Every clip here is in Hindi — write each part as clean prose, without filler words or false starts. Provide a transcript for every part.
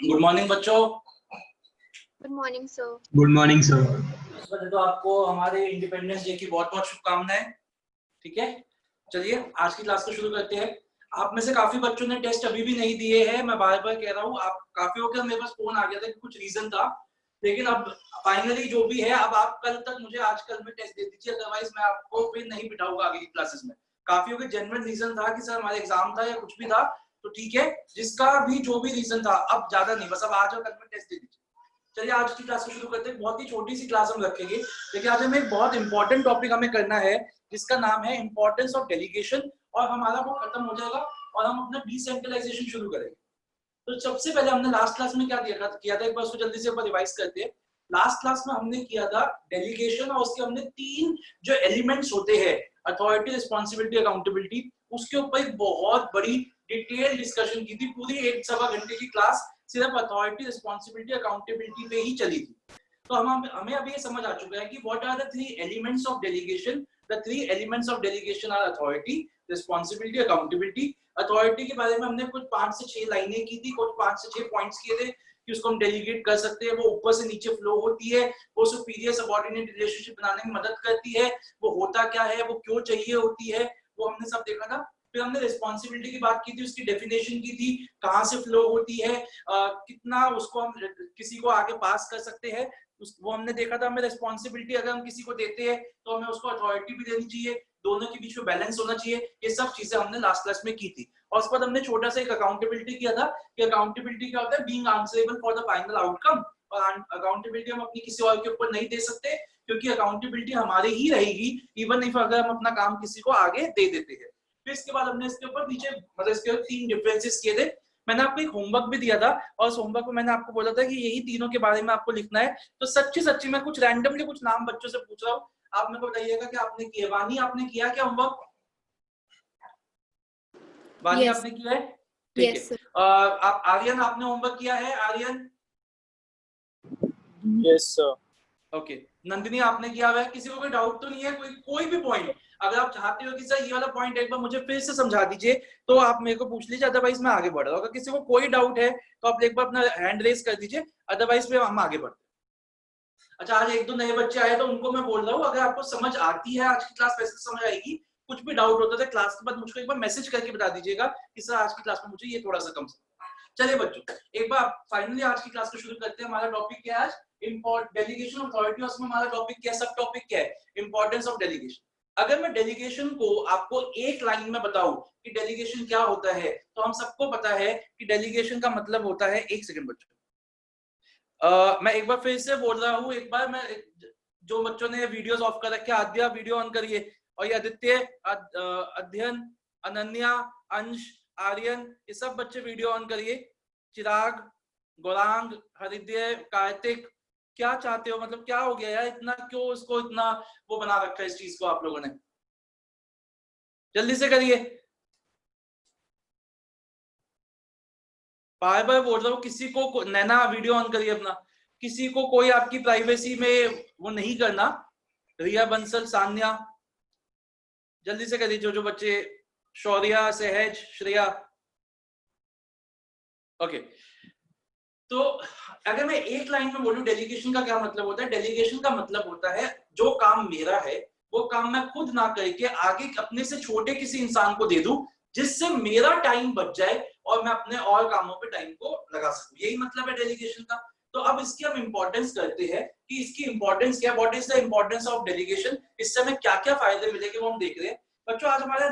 गुड मॉर्निंग बच्चों। Good morning sir. Good morning sir. इस वजह तो आपको हमारे इंडिपेंडेंस डे की बहुत बहुत शुभकामनाएं। ठीक है, चलिए आज की क्लास को शुरू करते हैं। आप में से काफी बच्चों ने टेस्ट अभी भी नहीं दिए हैं। मैं बार बार कह रहा हूँ, आप काफी हो गया, मेरे पास फोन आ गया था कि कुछ रीजन था, लेकिन अब फाइनली जो भी है, अब आप कल तक मुझे आज कल में टेस्ट दे दीजिए, अदरवाइज मैं आपको फिर नहीं बिठाऊंगा आगे की क्लासेस में। काफी हो गया, जेन्युइन रीजन था कि सर हमारा एग्जाम था या कुछ भी था, तो ठीक है, जिसका भी जो भी रीजन था, अब ज्यादा नहीं, बस अब आज और कल में टेस्ट दे दीजिए। चलिए आज की क्लास को शुरू करते हैं। बहुत ही छोटी सी क्लास हम रखेंगे, लेकिन आज हमें एक बहुत इंपॉर्टेंट टॉपिक हमें करना है, जिसका नाम है इंपॉर्टेंस ऑफ डेलीगेशन, और हमारा वो खत्म हो जाएगा और हम अपना डिसेंट्रलाइजेशन शुरू करेंगे। तो सबसे पहले हमने लास्ट क्लास में क्या किया था, एक बार उसको जल्दी से रिवाइज करते हैं। लास्ट क्लास में हमने किया था डेलीगेशन, और उसके हमने 3 जो एलिमेंट्स होते हैं, अथॉरिटी, रिस्पॉन्सिबिलिटी, अकाउंटेबिलिटी, उसके ऊपर एक बहुत बड़ी डिटेल डिस्कशन की थी। पूरी 1-1.25 घंटे की क्लास सिर्फ अथॉरिटी, रिस्पॉन्सिबिलिटी, अकाउंटेबिलिटी पे ही चली थी। तो हमें अभी ये समझ आ चुका है कि what are the 3 elements of delegation. The 3 elements of delegation are authority, responsibility, accountability. Authority के बारे में हमने कुछ 5 से 6 लाइनें की थी, कुछ 5 से 6 पॉइंट्स किए थे कि उसको हम डेलीगेट कर सकते हैं, वो ऊपर से नीचे फ्लो होती है, वो सुपीरियर सबऑर्डिनेट रिलेशनशिप बनाने में मदद करती है, वो होता क्या है, वो क्यों चाहिए होती है, वो हमने सब देखा था। फिर हमने रिस्पॉन्सिबिलिटी की बात की थी, उसकी डेफिनेशन की थी, कहाँ से फ्लो होती है, कितना उसको हम किसी को आगे पास कर सकते हैं, वो हमने देखा था। हमें रिस्पॉन्सिबिलिटी अगर हम किसी को देते हैं तो हमें उसको अथॉरिटी भी देनी चाहिए, दोनों के बीच में बैलेंस होना चाहिए। ये सब चीजें हमने लास्ट क्लास में की थी। और उसके बाद हमने छोटा सा एक अकाउंटेबिलिटी किया था कि अकाउंटेबिलिटी क्या होता है, being answerable for the final outcome. और अकाउंटेबिलिटी हम अपनी किसी और के ऊपर नहीं दे सकते, क्योंकि अकाउंटेबिलिटी हमारी ही रहेगी, इवन इफ अगर हम अपना काम किसी को आगे दे देते हैं। फिर इसके बाद हमने इसके ऊपर नीचे मतलब इसके 3 डिफरेंसेस किए थे। मैंने आपको एक होमवर्क भी दिया था, और उस होमवर्क में मैंने आपको बोला था कि यही तीनों के बारे में आपको लिखना है। तो सच्ची सच्ची मैं कुछ रैंडमली कुछ नाम बच्चों से पूछ रहा हूँ, आप मेरे को बताइएगा कि आपने किया। वानी, आपने किया क्या होमवर्क? वानी, yes. आपने किया है? ठीक yes, है। आप आर्यन, आपने होमवर्क किया है? Aryan? Yes sir. Okay. Nandini, आपने किया हुआ है? किसी को कोई डाउट तो नहीं है? कोई भी पॉइंट अगर आप चाहते हो कि सर ये वाला पॉइंट एक बार मुझे फिर से समझा दीजिए, तो आप मेरे को पूछ लीजिए, अदरवाइज मैं आगे बढ़ रहा हूँ। अगर किसी को कोई डाउट है तो आप एक बार अपना हैंड रेज कर दीजिए, अदरवाइज फिर हम आगे बढ़ते हैं। अच्छा, आज 1-2 नए बच्चे आए तो उनको मैं बोल रहा हूँ, अगर आपको समझ आती है आज की क्लास, वैसे समझ आएगी, कुछ भी डाउट होता है क्लास के बाद मुझको एक बार मैसेज करके बता दीजिएगा कि सर आज की क्लास में मुझे ये थोड़ा सा कम समझ। चलिए बच्चों, एक बार फाइनली आज की क्लास को शुरू करते हैं। हमारा टॉपिक क्या है आज? Delegation of authority. उसमें हमारा टॉपिक क्या है, सब टॉपिक क्या है? Importance of delegation. अगर मैं डेलीगेशन को आपको एक लाइन में बताऊं कि डेलीगेशन क्या होता है, तो हम सबको पता है कि डेलीगेशन का मतलब होता है, एक सेकंड बच्चों, मैं एक बार फिर से बोल रहा हूं, एक बार मैं, जो बच्चों ने वीडियोस ऑफ कर रखे, आद्या वीडियो ऑन करिए, और ये आदित्य, अध्ययन, अनन्या, अंश, आर्यन, ये सब बच्चे वीडियो ऑन करिए। चिराग, गौरांग, हरिद्य, कार्तिक, क्या चाहते हो, मतलब क्या हो गया यार, इतना क्यों इसको इतना वो बना रखा है इस चीज को आप लोगों ने? जल्दी से करिए, बार बार बोल रहा हूँ, किसी को, नैना वीडियो ऑन करिए अपना, किसी को कोई आपकी प्राइवेसी में वो नहीं करना। रिया बंसल, सान्या, जल्दी से करिए जो जो बच्चे, शौर्या, सहज, श्रेया। ओके, तो अगर मैं एक लाइन में बोलूं डेलीगेशन का क्या मतलब होता है, डेलीगेशन का मतलब होता है जो काम मेरा है वो काम मैं खुद ना करके आगे अपने से छोटे किसी इंसान को दे दूं, जिससे मेरा टाइम बच जाए और मैं अपने और कामों पे टाइम को लगा सकूं। यही मतलब है डेलीगेशन का। तो अब इसकी हम इंपॉर्टेंस करते हैं कि इसकी इंपॉर्टेंस क्या, what is the importance of delegation, इससे हमें क्या क्या फायदे मिलेंगे वो हम देख रहे हैं। बच्चों आज हमारे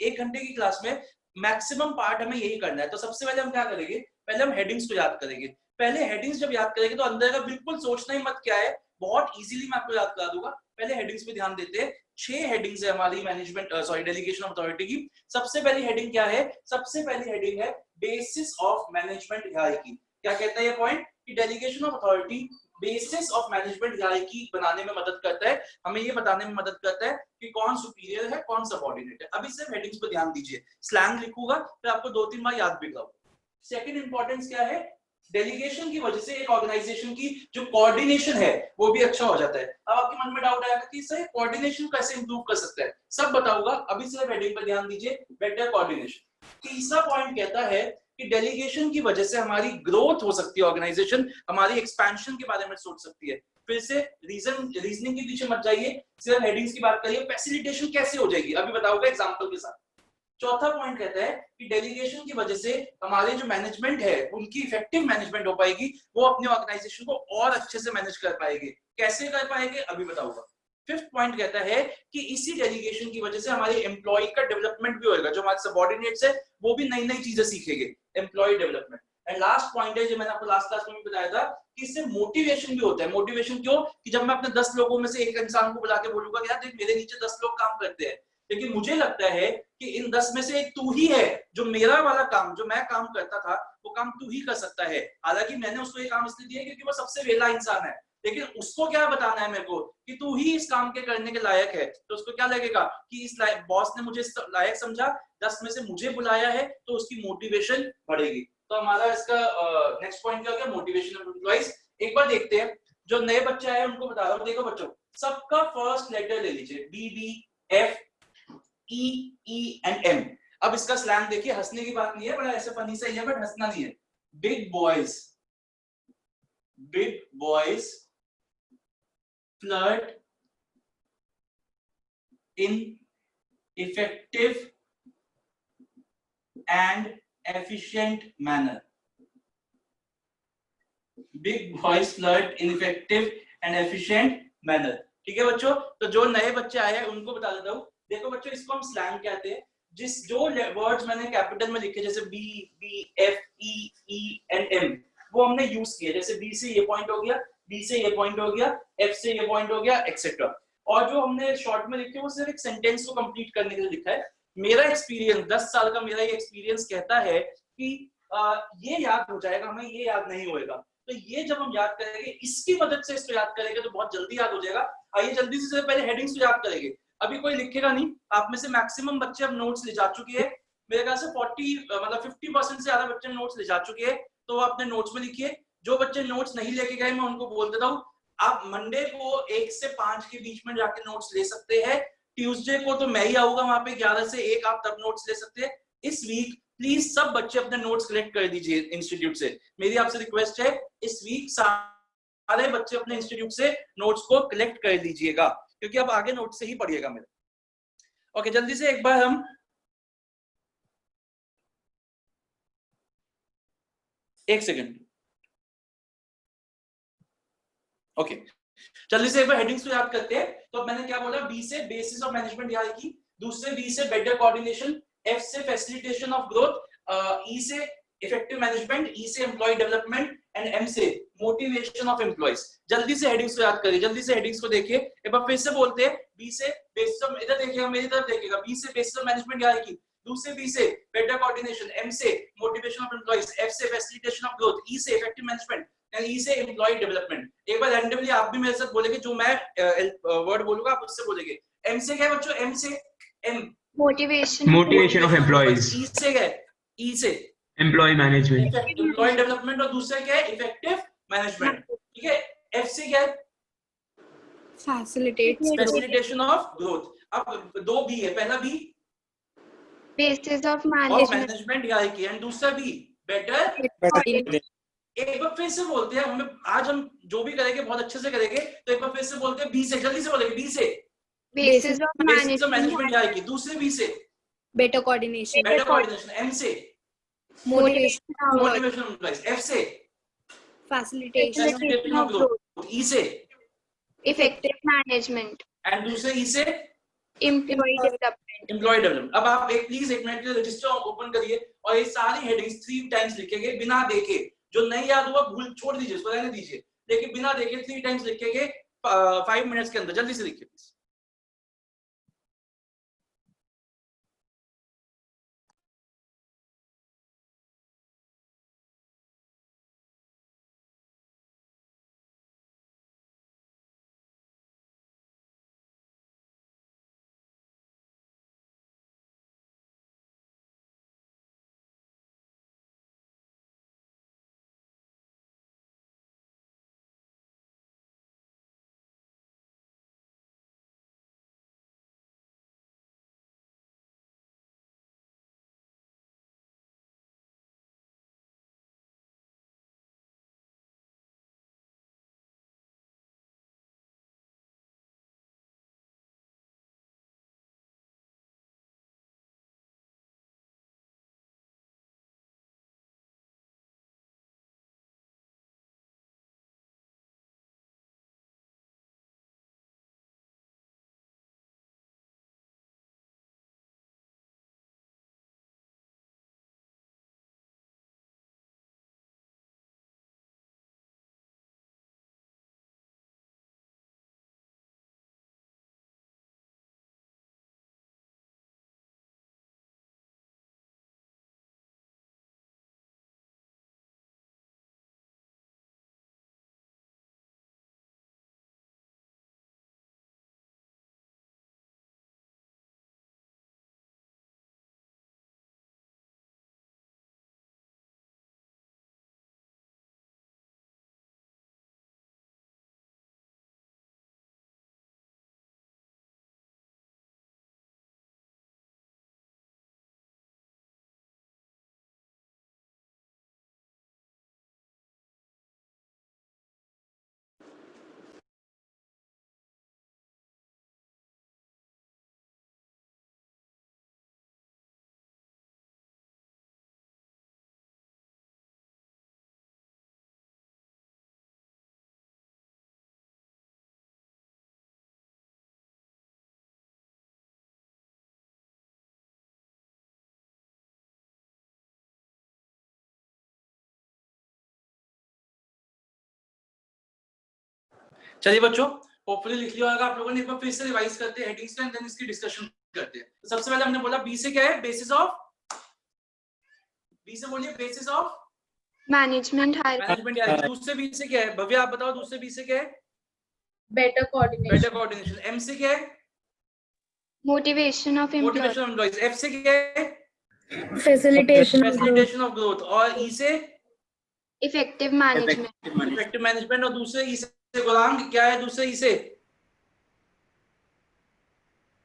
1 घंटे की क्लास में मैक्सिमम पार्ट हमें यही करना है। तो सबसे पहले हम क्या करेंगे, पहले हम हेडिंग्स को याद करेंगे। पहले हेडिंग्स जब याद करेंगे तो अंदर का बिल्कुल सोचना ही मत क्या है, बहुत इजीली मैं आपको याद करा दूंगा। पहले हेडिंग्स पे ध्यान देते हैं। 6 हेडिंग्स है हमारी मैनेजमेंट डेलीगेशन ऑफ अथॉरिटी की। सबसे पहली हेडिंग क्या है? सबसे पहली हेडिंग है बेसिस ऑफ मैनेजमेंट हायरार्की। क्या कहता है ये पॉइंट कि delegation of authority basis of management hierarchy बनाने में मदद करता है, हमें ये बताने में मदद करता है कि कौन सुपीरियर है, कौन सबऑर्डिनेट है। अभी सिर्फ हेडिंग्स पे ध्यान दीजिए, स्लैंग लिखूंगा फिर आपको 2-3 बार याद भी कराऊंगा। सेकंड इंपॉर्टेंस क्या है, डेलीगेशन की वजह से एक ऑर्गेनाइजेशन की जो कोऑर्डिनेशन है वो भी अच्छा हो जाता है। अब आपके मन में डाउट आएगा कि सर कोऑर्डिनेशन कैसे इंप्रूव कर सकते हैं, सब बताऊंगा। अभी सिर्फ हेडिंग पर ध्यान दीजिए, बेटर कोऑर्डिनेशन। तीसरा पॉइंट कहता है कि डेलीगेशन की वजह से हमारी ग्रोथ हो सकती है, ऑर्गेनाइजेशन हमारी एक्सपेंशन के बारे में सोच सकती है। फिर से रीजनिंग के पीछे मत जाइए, सिर्फ हेडिंग्स की बात करिए। फैसिलिटेशन कैसे हो जाएगी अभी बताऊंगा एग्जांपल के साथ। चौथा पॉइंट कहता है कि डेलीगेशन की वजह से हमारे जो मैनेजमेंट है उनकी इफेक्टिव मैनेजमेंट हो पाएगी, वो अपने ऑर्गेनाइजेशन को और अच्छे से मैनेज कर पाएंगे। कैसे कर पाएंगे अभी बताऊंगा। फिफ्थ पॉइंट कहता है कि इसी डेलीगेशन की वजह से हमारे एम्प्लॉय का डेवलपमेंट भी होगा, जो हमारे सबऑर्डिनेट्स है वो भी नई नई चीजें सीखेंगे, employ development. And last point है जो मैंने आपको लास्ट क्लास में भी बताया था कि इससे मोटिवेशन भी होता है। मोटिवेशन क्यों? कि जब मैं अपने 10 लोगों में से एक इंसान को बुला के बोलूंगा कि यार देख मेरे नीचे 10 लोग काम करते हैं, लेकिन मुझे लगता है कि इन 10 में से एक तू ही है जो मेरा वाला काम, जो मैं काम करता था वो काम तू ही कर सकता है। हालांकि मैंने उसको ये काम इसलिए दिया क्योंकि वो सबसे वेला इंसान है, लेकिन उसको क्या बताना है मेरे को कि तू ही इस काम के करने के लायक है। तो उसको क्या लगेगा कि इस बॉस ने मुझे इस लायक समझा, 10 में से मुझे बुलाया है, तो उसकी मोटिवेशन बढ़ेगी। तो हमारा इसका नेक्स्ट पॉइंट क्या हो गया? Motivation of employees. एक बार देखते हैं, जो नए बच्चे आए उनको बता रहा हूं। देखो बच्चों, सबका फर्स्ट लेटर ले लीजिए, B B F E E and M. अब इसका स्लैंग देखिए, हंसने की बात नहीं है, बड़ा ऐसे फनी सा ही है, बट हंसना नहीं है। Big boys flirt in effective and efficient manner. Big boys flirt in effective and efficient manner. ठीक है बच्चों, तो जो नए बच्चे आए हैं उनको बता देता हूँ। देखो बच्चों, इसको हम स्लैंग कहते हैं। जिस जो वर्ड्स मैंने कैपिटल में लिखे, जैसे B B F E E and M, वो हमने यूज किए। जैसे बी से ये पॉइंट हो गया, बी से ये पॉइंट हो गया, एफ से ये पॉइंट हो गया, एक्सेट्रा। और जो हमने शॉर्ट में लिखे वो सिर्फ एक सेंटेंस को कंप्लीट करने के लिए लिखा है। मेरा एक्सपीरियंस 10 साल का, मेरा ये एक्सपीरियंस कहता है कि ये याद हो जाएगा हमें, ये याद नहीं होएगा। तो ये जब हम याद करेंगे, इसकी मदद से इसको याद करेंगे तो बहुत जल्दी याद हो जाएगा। आइए जल्दी से पहले हेडिंग्स को याद करेंगे। अभी कोई लिखेगा नहीं, आप में से मैक्सिमम बच्चे अब नोट्स ले जा चुके हैं। मेरे ख्याल से 40 मतलब 50% से ज्यादा बच्चे नोट्स ले जा चुके हैं, तो अपने नोट्स में लिखिए। जो बच्चे नोट्स नहीं लेके गए, मैं उनको बोल देता हूँ, आप मंडे को 1 से 5 के बीच में जाके नोट्स ले सकते हैं। ट्यूसडे को तो मैं ही आऊंगा वहां पे 11 से 1, आप तब नोट्स ले सकते हैं। इस वीक प्लीज सब बच्चे अपने नोट्स कलेक्ट कर दीजिए इंस्टीट्यूट से। मेरी आपसे रिक्वेस्ट है, इस वीक सारे बच्चे अपने इंस्टीट्यूट से नोट्स को कलेक्ट कर लीजिएगा, क्योंकि अब आगे नोट्स से ही पढ़िएगा मेरे। ओके, जल्दी से एक बार हम एक सेकंड। ओके, जल्दी से एक बार हेडिंग्स को याद करते हैं। तो अब मैंने क्या बोला? बी से बेसिस ऑफ मैनेजमेंट याद की, दूसरे बी से बेटर कोऑर्डिनेशन, एफ से फैसिलिटेशन ऑफ ग्रोथ, ई से इफेक्टिव मैनेजमेंट, ई से एम्प्लॉय डेवलपमेंट एंड एम से मोटिवेशन ऑफ एम्प्लॉइज। जल्दी से हेडिंग्स को याद करिए, जल्दी से हेडिंग्स को देखिए। एक बार फिर से बोलते हैं, बी से बेसिस ऑफ, इधर देखिएगा, मेरी तरफ देखिएगा, बी से बेसिस ऑफ मैनेजमेंट याद की, दूसरे बी से बेटर कोऑर्डिनेशन, एम से मोटिवेशन ऑफ एम्प्लॉइज, एफ से फैसिलिटेशन ऑफ ग्रोथ, ई से इफेक्टिव मैनेजमेंट एंड ई से एम्प्लॉय डेवलपमेंट। एक बार रैंडमली आप भी मेरे साथ बोलेंगे, जो मैं वर्ड बोलूंगा आप उससे बोलेंगे। एम से क्या है बच्चों? एम से एम मोटिवेशन ऑफ एम्प्लॉइज, ई से क्या है? ई से एम्प्लॉय मैनेजमेंट, एम्प्लॉय डेवलपमेंट, और दूसरा क्या है? Effective management. ठीक है, एफ से क्या है? Facilitation of growth. अब दो बी है, पहला B basis of of management. Management याद की, एंड दूसरा बी बेटर। एक बार फिर से बोलते हैं, हमें आज हम जो भी करेंगे बहुत अच्छे से करेंगे। तो एक बार फिर से बोलते हैं, बी से जल्दी से बोलेंगे, बी से Basis of मैनेजमेंट management. आएगी, दूसरे बी से better coordination, better coordination, M से motivation, motivation of employees, F से facilitation, facilitation of growth, E से Effective management. एंड दूसरे ई से Employee development. Employ development. अब आप एक प्लीज 1 मिनट के लिए रजिस्टर ओपन करिए और ये सारी हेडिंग्स 3 टाइम्स लिखेंगे बिना देखे। जो नहीं याद हुआ भूल छोड़ दीजिए, उसको रहने दीजिए, लेकिन बिना देखे 3 टाइम्स लिखेंगे 5 मिनट्स के अंदर। जल्दी से लिखिए प्लीज। चलिए बच्चों, होपफुली लिख लिया होगा आप लोगों ने। एक बार फिर से रिवाइज करते हैं हेडिंग्स एंड देन इसकी डिस्कशन करते हैं। तो सबसे पहले हमने बोला बी से क्या है, बेसिस ऑफ, बी से बोलिए बेसिस ऑफ मैनेजमेंट मैनेजमेंट। दूसरे बी से क्या है, भव्या आप बताओ, दूसरे बी से क्या है? better coordination, better coordination. M से क्या है? Motivation of motivation of employees. F से क्या है? facilitation of growth, facilitation of growth. और ई से इफेक्टिव मैनेजमेंट। Effective management. और दूसरे ई से गुलाम क्या है? दूसरे ई से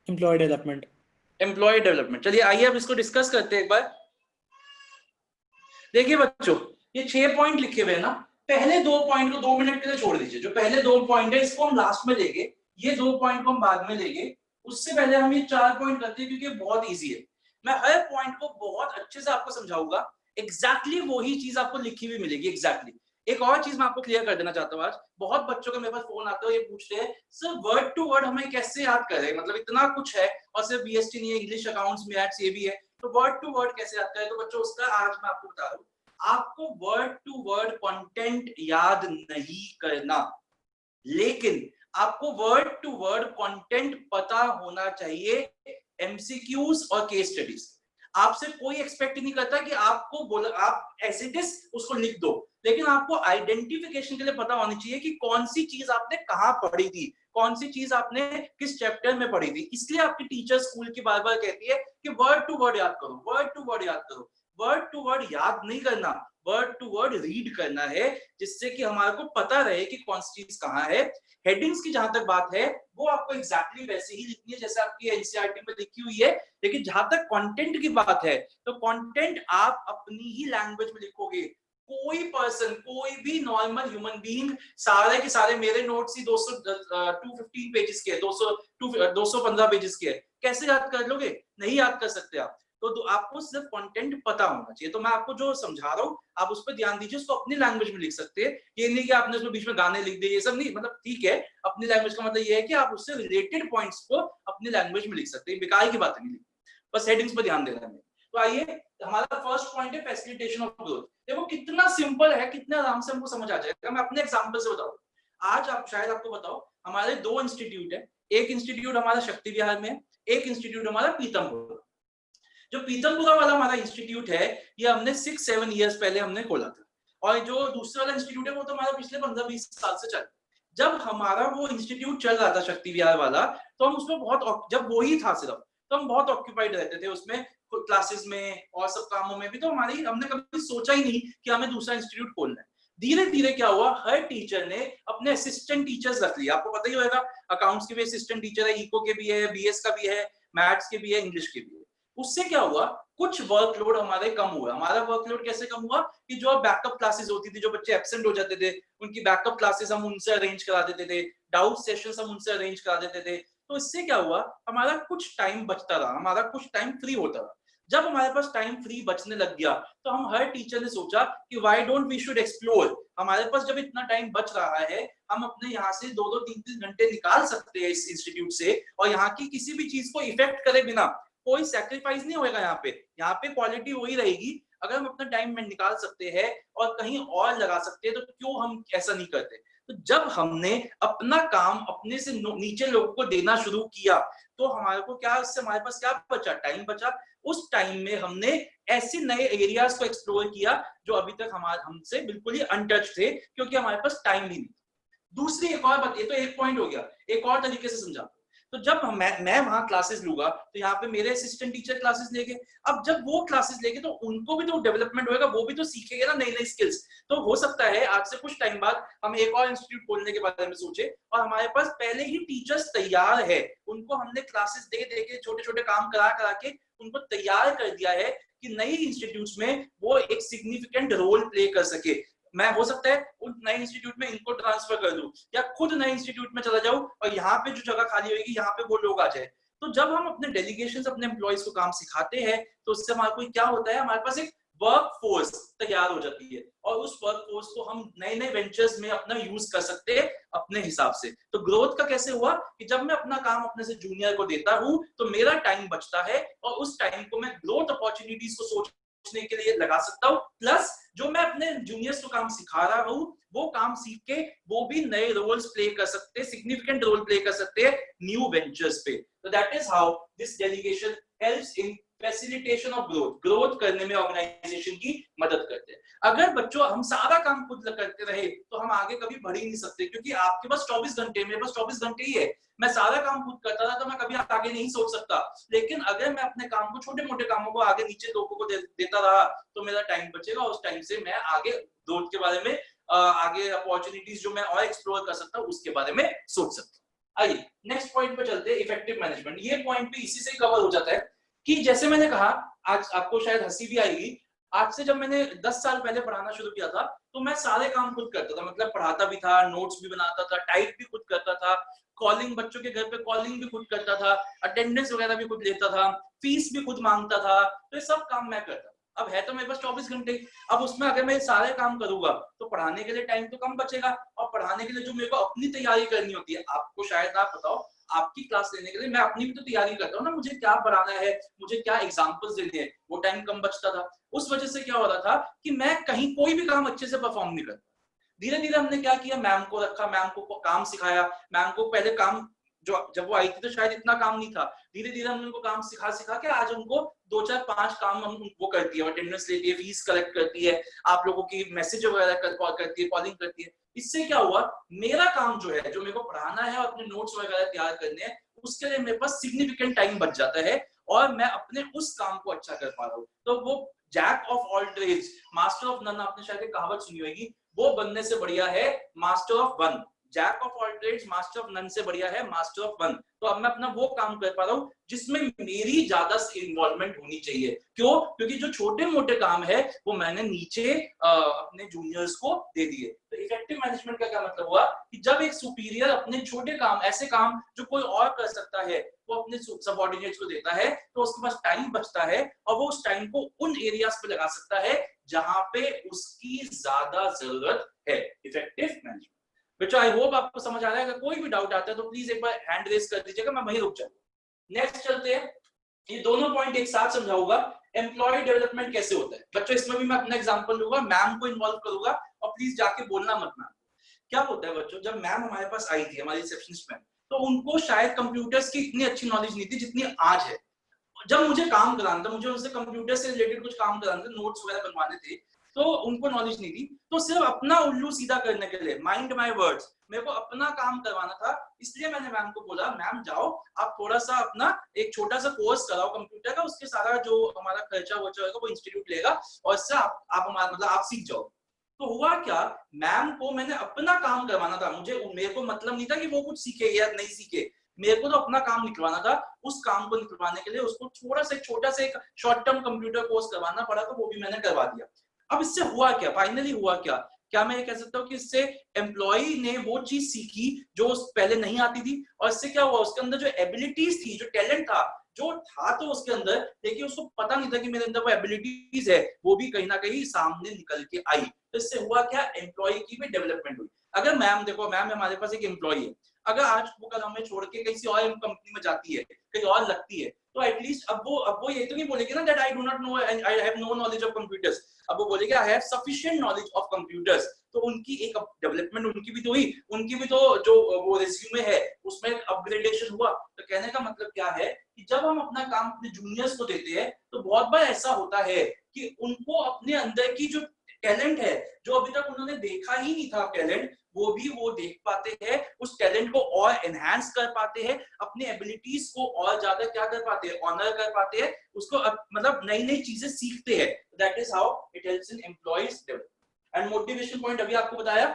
एम्प्लॉय डेवलपमेंट। Employ development. चलिए आइए अब इसको डिस्कस करते हैं एक बार। देखिए बच्चों, ये 6 पॉइंट लिखे हुए हैं ना, पहले 2 पॉइंट को 2 मिनट के लिए छोड़ दीजिए। जो पहले 2 पॉइंट है इसको हम लास्ट में लेंगे, ये 2 पॉइंट को हम बाद में लेंगे। उससे पहले हम ये 4 पॉइंट करते हैं क्योंकि बहुत इजी है। मैं हर पॉइंट को बहुत अच्छे से आपको समझाऊंगा, एग्जैक्टली वही चीज आपको लिखी हुई मिलेगी एग्जैक्टली। एक और चीज मैं आपको क्लियर कर देना चाहता हूँ। आज बहुत बच्चों का मेरे पास फोन आता है, ये पूछते हैं सर वर्ड टू वर्ड हमें कैसे याद करें, मतलब इतना कुछ है और सिर्फ बीएसटी नहीं है, इंग्लिश, अकाउंट्स, मैथ्स ये भी है, तो वर्ड टू वर्ड कैसे याद करें? तो बच्चों उसका आज मैं आपको बता रहा हूँ। आपको वर्ड टू वर्ड कंटेंट याद नहीं करना, लेकिन आपको वर्ड टू वर्ड कंटेंट पता होना चाहिए। एमसीक्यूज और केस स्टडीज आपसे कोई एक्सपेक्ट नहीं करता कि आपको बोला आप एज इट इज उसको लिख दो, लेकिन आपको आइडेंटिफिकेशन के लिए पता होनी चाहिए कि कौन सी चीज आपने कहां पढ़ी थी, कौन सी चीज आपने किस चैप्टर में पढ़ी थी। इसलिए आपकी टीचर स्कूल की बार बार कहती है कि वर्ड टू वर्ड याद करो, वर्ड टू वर्ड याद करो। वर्ड टू वर्ड याद नहीं करना, वर्ड टू वर्ड रीड करना है, जिससे कि हमारे को पता रहे कि कौन सी चीज कहाँ है। हेडिंग्स की जहां तक बात है वो आपको एग्जैक्टली वैसे ही लिखनी है जैसे आपकी एनसीईआरटी में लिखी हुई है, लेकिन जहां तक कंटेंट की बात है तो कंटेंट आप अपनी ही लैंग्वेज में लिखोगे। कोई पर्सन, कोई भी नॉर्मल ह्यूमन बीइंग, सारे के सारे मेरे नोट्स ही 215 पेजेस के, 215 पेजेस के, कैसे याद कर लोगे? नहीं याद कर सकते आप। तो आपको सिर्फ कंटेंट पता होना चाहिए। तो मैं आपको जो समझा रहा हूँ आप उस पर ध्यान दीजिए, उसको अपनी लैंग्वेज में लिख सकते हैं। ये नहीं कि आपने उसमें बीच में गाने लिख दिए, ये सब नहीं, मतलब ठीक है, अपनी लैंग्वेज का मतलब ये है कि आप उससे रिलेटेड पॉइंट्स को अपनी लैंग्वेज में लिख सकते हैं। बेकार की बात नहीं लिखी, बस हेडिंग्स पर ध्यान देना है। तो आइए, हमारा फर्स्ट पॉइंट है फैसिलिटेशन ऑफ ग्रोथ। देखो कितना सिंपल है, कितने आराम से हमको समझ आ जाएगा। मैं अपने एग्जांपल से बताऊं। आज आप शायद आपको बताओ, हमारे 2 इंस्टीट्यूट है। एक इंस्टीट्यूट हमारा शक्ति विहार में, एक इंस्टीट्यूट हमारा पीतमपुरा। जो पीतमपुरा वाला हमारा इंस्टीट्यूट है ये हमने 6-7 इयर्स पहले हमने खोला था, और जो दूसरा वाला इंस्टीट्यूट है वो तो हमारा पिछले 15-20 साल से चल। जब हमारा वो इंस्टीट्यूट चल रहा था शक्ति विहार वाला, तो हम उसमें बहुत, जब वो ही था सिर्फ, तो हम बहुत ऑक्यूपाइड रहते थे उसमें, क्लासेस में और सब कामों में भी। तो हमने कभी सोचा ही नहीं कि हमें दूसरा इंस्टीट्यूट खोलना है। धीरे धीरे क्या हुआ, हर टीचर ने अपने असिस्टेंट टीचर्स रख लिया। आपको पता ही होगा, अकाउंट्स के भी असिस्टेंट टीचर है, इको के भी है, बीएस का भी है, मैथ्स के भी है, इंग्लिश के भी है। उससे क्या हुआ, कुछ वर्कलोड हमारे कम हुआ। हमारा वर्कलोड कैसे कम हुआ कि जो बैकअप क्लासेस होती थी, जो बच्चे एब्सेंट हो जाते थे, उनकी बैकअप क्लासेस हम उनसे अरेंज करा देते थे, डाउट सेशंस हम उनसे अरेंज करा देते थे। तो इससे क्या हुआ, हमारा कुछ टाइम बचता रहा, हमारा कुछ टाइम फ्री होता रहा। जब हमारे पास टाइम फ्री बचने लग गया तो हम हर टीचर ने सोचा कि why don't we should explore. हमारे पास जब इतना टाइम बच रहा है, हम अपने यहाँ से 2-2, 3-3 घंटे निकाल सकते हैं इस इंस्टीट्यूट से, और यहाँ की किसी भी चीज को इफेक्ट करे बिना, कोई सैक्रिफाइस नहीं होगा यहाँ पे क्वालिटी वही रहेगी। अगर हम अपना टाइम निकाल सकते हैं और कहीं और लगा सकते हैं, तो क्यों हम ऐसा नहीं करते? तो जब हमने अपना काम अपने से नीचे लोगों को देना शुरू किया, तो हमारे को क्या, इससे हमारे पास क्या बचा, टाइम बचा। उस टाइम में हमने ऐसे नए एरियाज को एक्सप्लोर किया जो अभी तक हमसे बिल्कुल ही अनटच थे, क्योंकि हमारे पास टाइम ही नहीं। दूसरी एक और बात, ये तो एक पॉइंट हो गया, एक और तरीके से समझा। तो जब मैं वहां क्लासेस लूंगा तो यहाँ पे मेरे असिस्टेंट टीचर क्लासेस लेंगे। अब जब वो क्लासेस लेंगे तो उनको भी तो डेवलपमेंट होगा, वो भी तो सीखेंगे ना नई नई स्किल्स। तो हो सकता है आज से कुछ टाइम बाद हम एक और इंस्टीट्यूट खोलने के बारे में सोचे, और हमारे पास पहले ही टीचर्स तैयार है, उनको हमने क्लासेस दे के छोटे छोटे काम करा के उनको तैयार कर दिया है कि नई इंस्टीट्यूट्स में वो एक सिग्निफिकेंट रोल प्ले कर सके। मैं हो सकता है उन नए इंस्टीट्यूट में इनको ट्रांसफर कर दूं, या खुद नए इंस्टीट्यूट में चला जाऊं और यहाँ पे जो जगह खाली होगी यहाँ पे वो लोग आ जाए। तो जब हम अपने डेलीगेशन अपने एम्प्लॉइज को काम सिखाते हैं, तो उससे हमारे को क्या होता है, हमारे पास एक वर्क फोर्स तैयार हो जाती है, और उस वर्क फोर्स को हम नए नए वेंचर्स में अपना यूज कर सकते हैं अपने हिसाब से। तो ग्रोथ का कैसे हुआ कि जब मैं अपना काम अपने से जूनियर को देता हूं तो मेरा टाइम बचता है, और उस टाइम को मैं ग्रोथ अपॉर्चुनिटीज को सोच सोचने के लिए लगा सकता हूँ, प्लस जो मैं अपने जूनियर्स को काम सिखा रहा हूँ वो काम सीख के वो भी नए रोल्स प्ले कर सकते हैं, सिग्निफिकेंट रोल प्ले कर सकते हैं न्यू वेंचर्स पे। तो that is how this delegation helps in facilitation of growth करने में ऑर्गेनाइजेशन की मदद करते हैं। अगर बच्चों हम सारा काम खुद करते रहे तो हम आगे कभी बढ़ ही नहीं सकते, क्योंकि आपके पास 24 घंटे, मेरे पास 24 घंटे ही है। मैं सारा काम खुद करता था तो मैं कभी आगे नहीं सोच सकता, लेकिन अगर मैं अपने काम को, छोटे मोटे कामों को आगे नीचे लोगों को देता रहा तो मेरा टाइम बचेगा, उस टाइम से मैं आगे ग्रोथ के बारे में, आगे अपॉर्चुनिटीज जो मैं और एक्सप्लोर कर सकता हूँ उसके बारे में सोच सकता हूँ। आइए नेक्स्ट पॉइंट पे चलते हैं, इफेक्टिव मैनेजमेंट। ये पॉइंट भी इसी से कवर हो जाता है कि जैसे मैंने कहा, आज आपको शायद हंसी भी आएगी, आज से जब मैंने 10 साल पहले पढ़ाना शुरू किया था तो मैं सारे काम खुद करता था, मतलब पढ़ाता भी था, नोट्स भी बनाता था, टाइप भी खुद करता था, कॉलिंग बच्चों के घर पे कॉलिंग भी खुद करता था, अटेंडेंस वगैरह भी खुद लेता था, फीस भी खुद मांगता था, तो ये सब काम मैं करता था। अब है तो मेरे पास 24 घंटे, अब उसमें अगर मैं सारे काम करूंगा तो पढ़ाने के लिए टाइम तो कम बचेगा, और पढ़ाने के लिए जो मेरे को अपनी तैयारी करनी होती है, आपको शायद आप बताओ, आपकी क्लास लेने के लिए मैं अपनी भी तो तैयारी करता हूँ ना, मुझे क्या पढ़ाना है, मुझे क्या एग्जांपल्स देने हैं, वो टाइम कम बचता था। उस वजह से क्या हो रहा था कि मैं कहीं कोई भी काम अच्छे से परफॉर्म नहीं करता। धीरे धीरे हमने क्या किया, मैम को रखा, मैम को काम सिखाया, मैम को पहले काम, जो जब वो आई थी तो शायद इतना काम नहीं था, धीरे धीरे हमने उनको काम सिखा के आज उनको 2 4 5 काम हम वो करती है, अटेंडेंस लेती है, फीस कलेक्ट करती है, आप लोगों की मैसेज वगैरह करती है, कॉलिंग करती है। इससे क्या हुआ, मेरा काम जो है, जो मेरे को पढ़ाना है और अपने नोट्स वगैरह तैयार करने हैं, उसके लिए मेरे पास सिग्निफिकेंट टाइम बच जाता है और मैं अपने उस काम को अच्छा कर पा रहा हूँ। तो वो jack of all trades master of none, आपने शायद एक कहावत सुनी होगी, वो बनने से बढ़िया है master of one. Jack of all trades master of none से बढ़िया है मास्टर ऑफ वन। तो अब मैं अपना वो काम कर पा रहा हूँ जिसमें मेरी ज्यादा इन्वॉल्वमेंट होनी चाहिए। क्यों? क्योंकि जो छोटे मोटे काम है वो मैंने नीचे अपने जूनियर्स को दे दिए। तो इफेक्टिव मैनेजमेंट का क्या मतलब हुआ कि जब एक सुपीरियर अपने छोटे काम, ऐसे काम जो कोई और कर सकता है, वो अपने सबऑर्डिनेट्स को देता है, तो उसके पास टाइम बचता है और वो उस टाइम को उन एरियाज पे लगा सकता है जहां पे उसकी ज्यादा जरूरत है। Effective management. बच्चों आई होप आपको समझ आ रहा है। अगर कोई भी डाउट आता है तो प्लीज एक बार हैंड रेज कर दीजिएगा, मैं वहीं रुक जाऊंगा। नेक्स्ट चलते हैं, ये दोनों पॉइंट एक साथ समझाऊंगा। एम्प्लॉय डेवलपमेंट कैसे होता है बच्चों, इसमें भी मैं अपना एग्जांपल लूंगा, मैम को इन्वॉल्व करूंगा और प्लीज जाके बोलना मत मैम। क्या होता है बच्चों, जब मैम हमारे पास आई थी, हमारी रिसेप्शनिस्ट मैम, तो उनको शायद कंप्यूटर्स की इतनी अच्छी नॉलेज नहीं थी जितनी आज है। जब मुझे काम कराना था, मुझे उनसे कंप्यूटर से रिलेटेड कुछ काम कराना था, नोट्स वगैरह बनवाने थे, तो उनको नॉलेज नहीं थी। तो सिर्फ अपना उल्लू सीधा करने के लिए, माइंड माय वर्ड्स, मेरे को अपना काम करवाना था, इसलिए मैंने मैम को बोला, मैम जाओ आप थोड़ा सा अपना एक छोटा सा कोर्स कराओ कंप्यूटर का, उसके सारा जो हमारा खर्चा वर्चा होगा वो इंस्टीट्यूट लेगा और इससे आप हमारा मतलब आप सीख जाओ। तो हुआ क्या, मैम को मैंने अपना काम करवाना था, मेरे को मतलब नहीं था कि वो कुछ सीखे या नहीं सीखे, मेरे को तो अपना काम निकलवाना था। उस काम को निकलवाने के लिए उसको थोड़ा सा छोटा सा एक शॉर्ट टर्म कंप्यूटर कोर्स करवाना पड़ा, तो वो भी मैंने करवा दिया। अब इससे हुआ क्या, फाइनली हुआ क्या मैं ये कह सकता हूँ कि इससे एम्प्लॉय ने वो चीज सीखी जो पहले नहीं आती थी, और इससे क्या हुआ, उसके अंदर जो एबिलिटीज थी, जो टैलेंट था, जो था तो उसके अंदर, लेकिन उसको पता नहीं था कि मेरे अंदर वो एबिलिटीज है, वो भी कहीं ना कहीं सामने निकल के आई। तो इससे हुआ क्या, एम्प्लॉय की भी डेवलपमेंट हुई। अगर मैम देखो, मैम हमारे पास एक एम्प्लॉय है, अगर आज वो कल हमें छोड़ के किसी और कंपनी में जाती है, कहीं और लगती है, तो एटलीस्ट अब वो ये तो नहीं बोलेगी ना that I do not know, I have no knowledge of computers. अब वो बोलेगी I have sufficient knowledge of computers. तो उनकी एक डेवलपमेंट उनकी भी तो हुई, उनकी भी तो जो वो रिज्यूमे है उसमें अपग्रेडेशन हुआ। तो कहने का मतलब क्या है कि जब हम अपना काम अपने जूनियर्स को देते हैं तो बहुत बार ऐसा होता है कि उनको अपने अंदर की जो टैलेंट है, जो अभी तक उन्होंने देखा ही नहीं था टैलेंट, वो भी वो देख पाते हैं, उस टैलेंट को और एनहांस कर पाते हैं, अपनी एबिलिटीज को और ज्यादा क्या कर पाते हैं, ऑनर कर पाते हैं, उसको मतलब नई नई चीजें सीखते हैं। That is how it helps in employees development. And motivation point अभी आपको बताया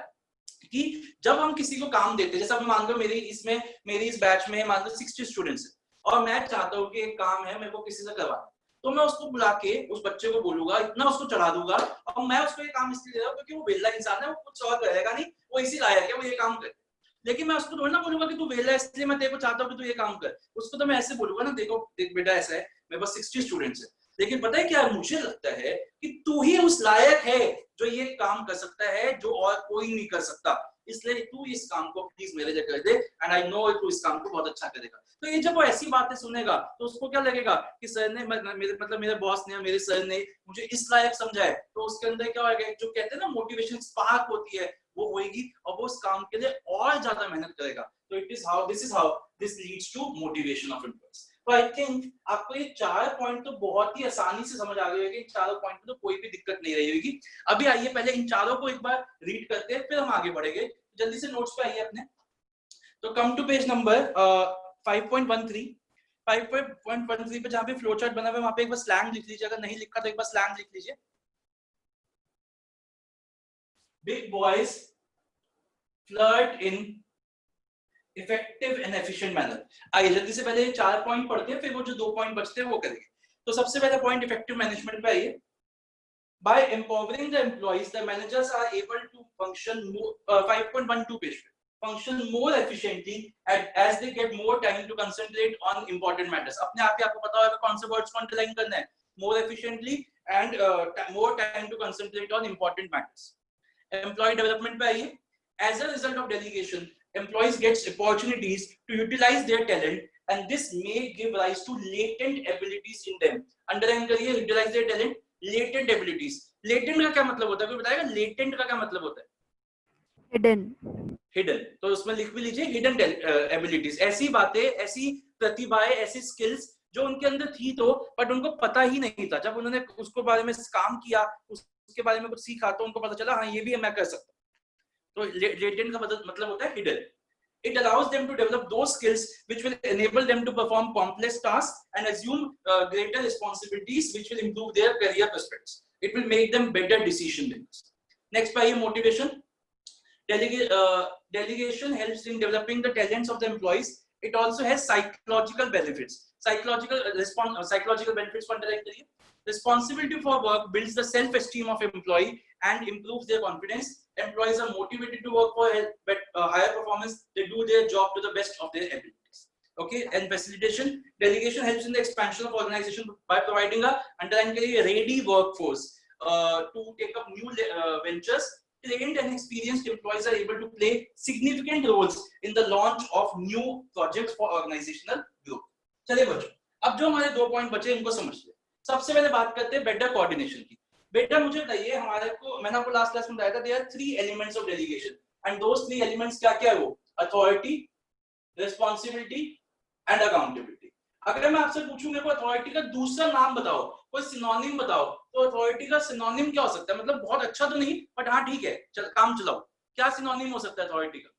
कि जब हम किसी को काम देते हैं, जैसे अभी मान लो मेरी इस बैच में मान लो 60 स्टूडेंट्स है और मैं चाहता हूँ कि एक काम है मेरे को किसी से करवाना, तो मैं उसको बुला के उस बच्चे को बोलूंगा, इतना उसको चढ़ा दूंगा, और मैं उसको ये काम इसलिए दे रहा हूँ क्योंकि वो वेला इंसान है, वो कुछ और करेगा नहीं, वो इसी लायक है, वो ये काम करे। लेकिन मैं उसको थोड़ी ना बोलूंगा कि तू वेला है इसलिए मैं तेरे को चाहता हूँ कि तू ये काम कर। उसको तो मैं ऐसे बोलूंगा ना, देखो देख बेटा ऐसा है, मेरे पास 60 स्टूडेंट्स है, लेकिन पता है क्या, मुझे लगता है कि तू ही उस लायक है जो ये काम कर सकता है, जो और कोई नहीं कर सकता। इसलिए तू इस काम को प्लीज मेरे लिए कर दे एंड आई नो तू इस काम को बहुत अच्छा करेगा। तो ये जब वो ऐसी बातें सुनेगा तो उसको क्या लगेगा कि सर ने मेरे बॉस ने, मेरे सर ने मुझे इस लायक समझा है, तो उसके अंदर क्या होगा, जो कहते हैं ना मोटिवेशन स्पार्क होती है वो होगी और वो उस काम के लिए और ज्यादा मेहनत करेगा। तो this is how this leads to motivation of employees. तो आई थिंक आपको ये 4 पॉइंट तो बहुत ही आसानी से समझ आ गए होंगे, इन चारों पॉइंट में तो कोई भी दिक्कत नहीं रही होगी। अभी आइए पहले इन चारों को एक बार रीड करते हैं, फिर हम आगे बढ़ेंगे। जल्दी से नोट्स पे आइए अपने। तो कम टू पेज नंबर 5.13 पे जहां पे फ्लो चार्ट बना हुआ है वहां पे एक बार स्लैंग लिख लीजिए, अगर नहीं लिखा तो एक बार स्लैंग लिख लीजिए। Big boys flirt in effective and efficient manner. आइए जल्दी से पहले 4 पॉइंट पढ़ते हैं, फिर वो जो 2 पॉइंट बचते हैं वो करेंगे। तो सबसे पहला पॉइंट इफेक्टिव मैनेजमेंट पे आइए। By empowering the employees, the managers are able to function more, 5.12 page पे, function more efficiently as they get more time to concentrate on important matters. अपने आप ही आपको पता होगा कौन से वर्ड्स को अंडरलाइन करना है, more efficiently and more time to concentrate on important matters. Employee development पे आइए। As a result of delegation, employees gets opportunities to utilize their talent and this may give rise to latent abilities in them. Underline करिए, utilize their talent, latent abilities. Latent का क्या मतलब होता है, कोई बताएगा latent का क्या मतलब होता है? Hidden. तो उसमें लिख भी लीजिए hidden abilities, ऐसी बातें, ऐसी प्रतिभाएं, ऐसी skills जो उनके अंदर थी तो बट उनको पता ही नहीं था। जब उन्होंने उसको बारे में काम किया, उसके बारे में कुछ सीखा तो उनको पता चला हाँ ये भी मैं कर सकता हूँ। तो latent का मतलब होता है hidden. It allows them to develop those skills which will enable them to perform complex tasks and assume greater responsibilities which will improve their career prospects. It will make them better decision makers. Next by motivation. Delegation helps in developing the talents of the employees. It also has psychological benefits. Psychological benefits for directly. Responsibility for work builds the self-esteem of employee and improves their confidence. Employees are motivated to work for higher performance. They do their job to the best of their abilities. Okay, and facilitation. Delegation helps in the expansion of organization by providing a ready workforce to take up new ventures. Trained and experienced employees are able to play significant roles in the launch of new projects for organizational growth. चलिए बच्चों, अब जो हमारे 2 पॉइंट बचे इनको समझ ले। सबसे पहले बात करते हैं बेटर कोऑर्डिनेशन की। बेटा मुझे बताइए, हमारे को मैंने आपको लास्ट क्लास में बताया था there are 3 elements of delegation and those 3 elements क्या है वो? Authority, responsibility and accountability. अगर मैं आपसे पूछूं मेरे को अथॉरिटी का दूसरा नाम बताओ, कोई सिनोनिम बताओ, तो अथॉरिटी का सिनोनिम क्या हो सकता है? मतलब बहुत अच्छा तो नहीं बट हाँ ठीक है, काम चलाओ। क्या सिनोनिम हो सकता है अथॉरिटी का?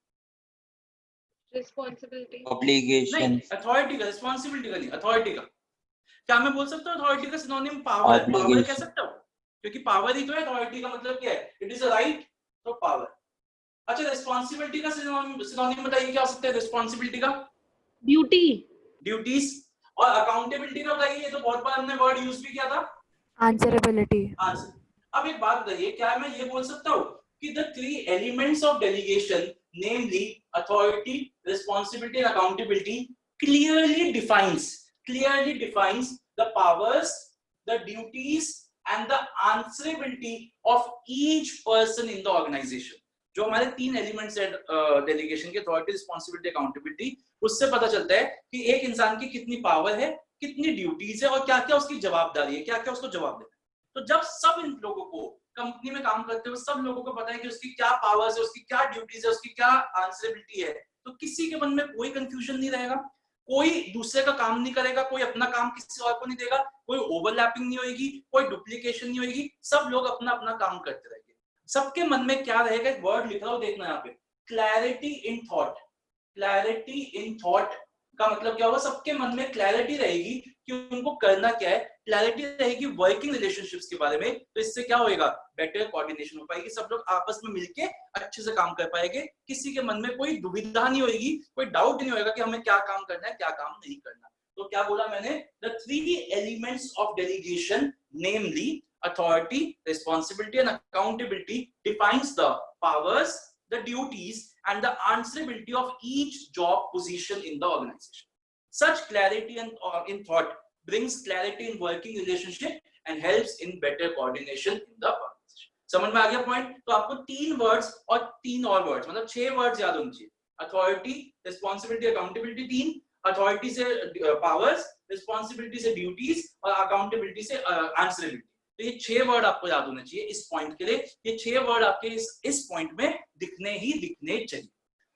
Responsibility. Obligation. नहीं, अथॉरिटी का, रिस्पांसिबिलिटी का नहीं, अथॉरिटी का। क्या मैं बोल सकता हूँ अथॉरिटी का सिनोनिम पावर? पावर कह सकता हूँ क्योंकि पावर ही तो है। अथॉरिटी का मतलब क्या है? इट इज अ राइट, तो पावर। अच्छा, रिस्पांसिबिलिटी का सिनोनिम बताइए क्या हो सकता है रिस्पांसिबिलिटी का? Duty, duties. और अकाउंटेबिलिटी का बताइए, ये तो बहुत बार हमने वर्ड यूज भी किया था, आंसरेबिलिटी। आंसर। अब एक बात बताइए, क्या मैं ये बोल सकता हूँ कि the 3 elements of delegation, namely authority, responsibility and accountability, clearly defines the powers, the duties and the answerability of each person in the organization. जो हमारे 3 एलिमेंट्स है डेलीगेशन के, अथॉरिटी, रिस्पांसिबिलिटी, अकाउंटेबिलिटी, उससे पता चलता है कि एक इंसान की कितनी पावर है, कितनी ड्यूटीज है और क्या क्या उसकी जवाबदारी है, क्या क्या उसको जवाब देना है। तो जब सब इन लोगों को कंपनी में काम करते हुए सब लोगों को पता है कि उसकी क्या पावर्स है, उसकी क्या ड्यूटीज है, उसकी क्या आंसरेबिलिटी है, तो किसी के मन में कोई कंफ्यूजन नहीं रहेगा, कोई दूसरे का काम नहीं करेगा, कोई अपना काम किसी और को नहीं देगा, कोई ओवरलैपिंग नहीं होगी, कोई डुप्लीकेशन नहीं होगी, सब लोग अपना अपना काम करते रहेंगे। सबके मन में क्या रहेगा? एक वर्ड लिख रहा हूं, देखना यहाँ पे, clarity in thought. Clarity in thought का मतलब क्या होगा? सबके मन में क्लैरिटी रहेगी कि उनको करना क्या है, क्लैरिटी रहेगी वर्किंग रिलेशनशिप्स के बारे में। तो इससे क्या होएगा? बेटर कोऑर्डिनेशन हो पाएगी, सब लोग आपस में मिलके अच्छे से काम कर पाएंगे, किसी के मन में कोई दुविधा नहीं होगी, कोई डाउट नहीं होगा कि हमें क्या काम करना है, क्या काम नहीं करना। तो क्या बोला मैंने? The 3 elements of delegation, namely authority, responsibility and accountability, defines the powers, the duties and the answerability of each job position in the organization. Such clarity in thought brings clarity in working relationship and helps in better coordination in the organization. समझ में आ गया पॉइंट? तो आपको 3 वर्ड्स और 3 और वर्ड्स, मतलब 6 वर्ड्स याद होने चाहिए। अथॉरिटी, रिस्पॉन्सिबिलिटी, अकाउंटेबिलिटी 3, अथॉरिटी से पावर्स, रिस्पॉन्सिबिलिटी से ड्यूटीज और अकाउंटेबिलिटी से आंसरेबिलिटी। तो ये 6 वर्ड आपको याद होने चाहिए इस पॉइंट के लिए। ये 6 वर्ड आपके इस पॉइंट में दिखने ही दिखने चाहिए।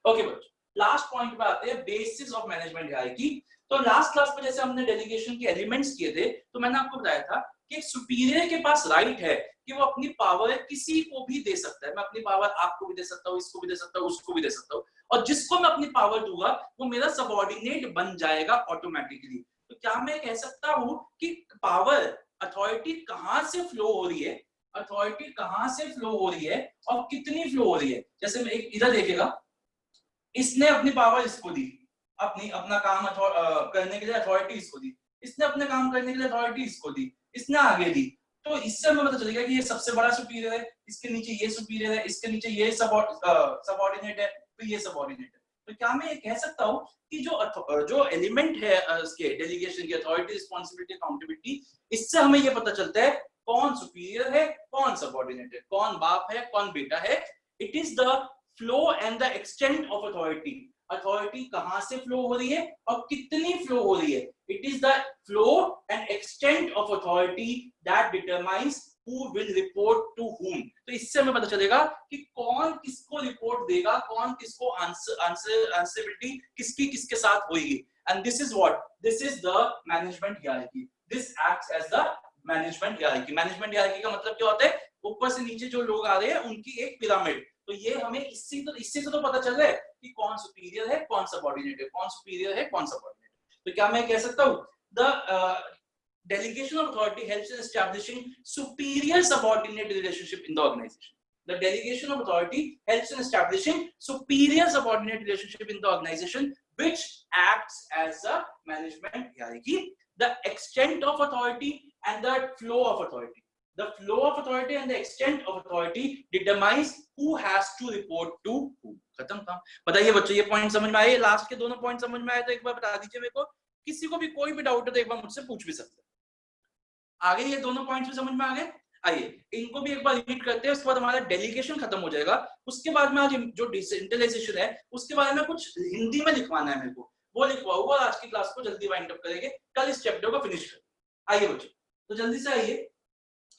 ओके बच्चों, लास्ट पॉइंट पे आते हैं, बेसिस ऑफ मैनेजमेंट हायरार्की। तो लास्ट क्लास में जैसे हमने डेलीगेशन के एलिमेंट्स किए थे, तो मैंने आपको बताया था कि एक सुपीरियर के पास राइट है कि वो अपनी पावर किसी को भी दे सकता है। मैं अपनी पावर आपको भी दे सकता हूँ, इसको भी दे सकता हूँ, उसको भी दे सकता हूँ, और जिसको मैं अपनी पावर दूंगा वो मेरा सबऑर्डिनेट बन जाएगा ऑटोमेटिकली। तो क्या मैं कह सकता हूँ कि पावर, अथॉरिटी कहाँ से फ्लो हो रही है, अथॉरिटी कहाँ से फ्लो हो रही है और कितनी फ्लो हो रही है? जैसे मैं एक इधर देखेगा, इसने अपनी पावर इसको दी, अपना काम करने के लिए अथॉरिटी इसको दी, इसने अपने काम करने के लिए अथॉरिटी इसको दी, इसने आगे दी। तो इससे हमें पता चलेगा कि ये सबसे बड़ा सुपीरियर है, इसके नीचे ये सुपीरियर है, इसके नीचे ये सबऑर्डिनेट है, तो ये सबऑर्डिनेट है। तो क्या मैं ये कह सकता हूँ कि जो एलिमेंट है उसके डेलीगेशन की, अथॉरिटी, रिस्पॉन्सिबिलिटी, अकाउंटेबिलिटी, इससे हमें ये पता चलता है कौन सुपीरियर है, कौन सबऑर्डिनेट है, कौन बाप है, कौन बेटा है। It is the flow and the extent of authority. Authority कहां से फ्लो हो रही है और कितनी फ्लो हो रही है। It is the flow and extent of authority that determines who will report to whom। तो इससे हमें पता चलेगा कि कौन किसको रिपोर्ट देगा, कौन किसको आंसरेबिलिटी किसकी किसके साथ होगी। And this is what, this is the management hierarchy. This acts as the management hierarchy. Management hierarchy का मतलब क्या होता है? ऊपर से नीचे जो लोग आ रहे हैं उनकी एक पिरामिड। तो ये हमें इससे तो पता चल रहा है कि कौन सुपीरियर है, कौन सबऑर्डिनेट है, कौन सुपीरियर है, कौन सबऑर्डिनेट है। तो क्या मैं कह सकता हूँ the delegation of authority helps in establishing superior subordinate relationship in the organization. The delegation of authority helps in establishing superior subordinate relationship in the organization, which acts as a management hierarchy. The extent of authority and the flow of authority. The flow of authority and the extent of authority determines who has to report to who. खत्म काम। बताइए बच्चों, ये पॉइंट समझ में आए? लास्ट के दोनों पॉइंट समझ में आए तो एक बार बता दीजिए मेरे को। किसी को भी कोई भी डाउट है तो एक बार मुझसे पूछ भी सकते हैं। आगे ये दोनों पॉइंट्स भी समझ में आ गए? आइए इनको भी एक बार रीड करते हैं, उसके बाद हमारा डेलीगेशन खत्म हो जाएगा। उसके बाद में आज जो डिसेंट्रलाइजेशन है उसके बारे में कुछ हिंदी में लिखवाना है मेरे को, वो लिखवाऊंगा। आज की क्लास को जल्दी वाइंड अप करेंगे, कल इस चैप्टर को फिनिश करेंगे। आइए बच्चों, तो जल्दी से आइए।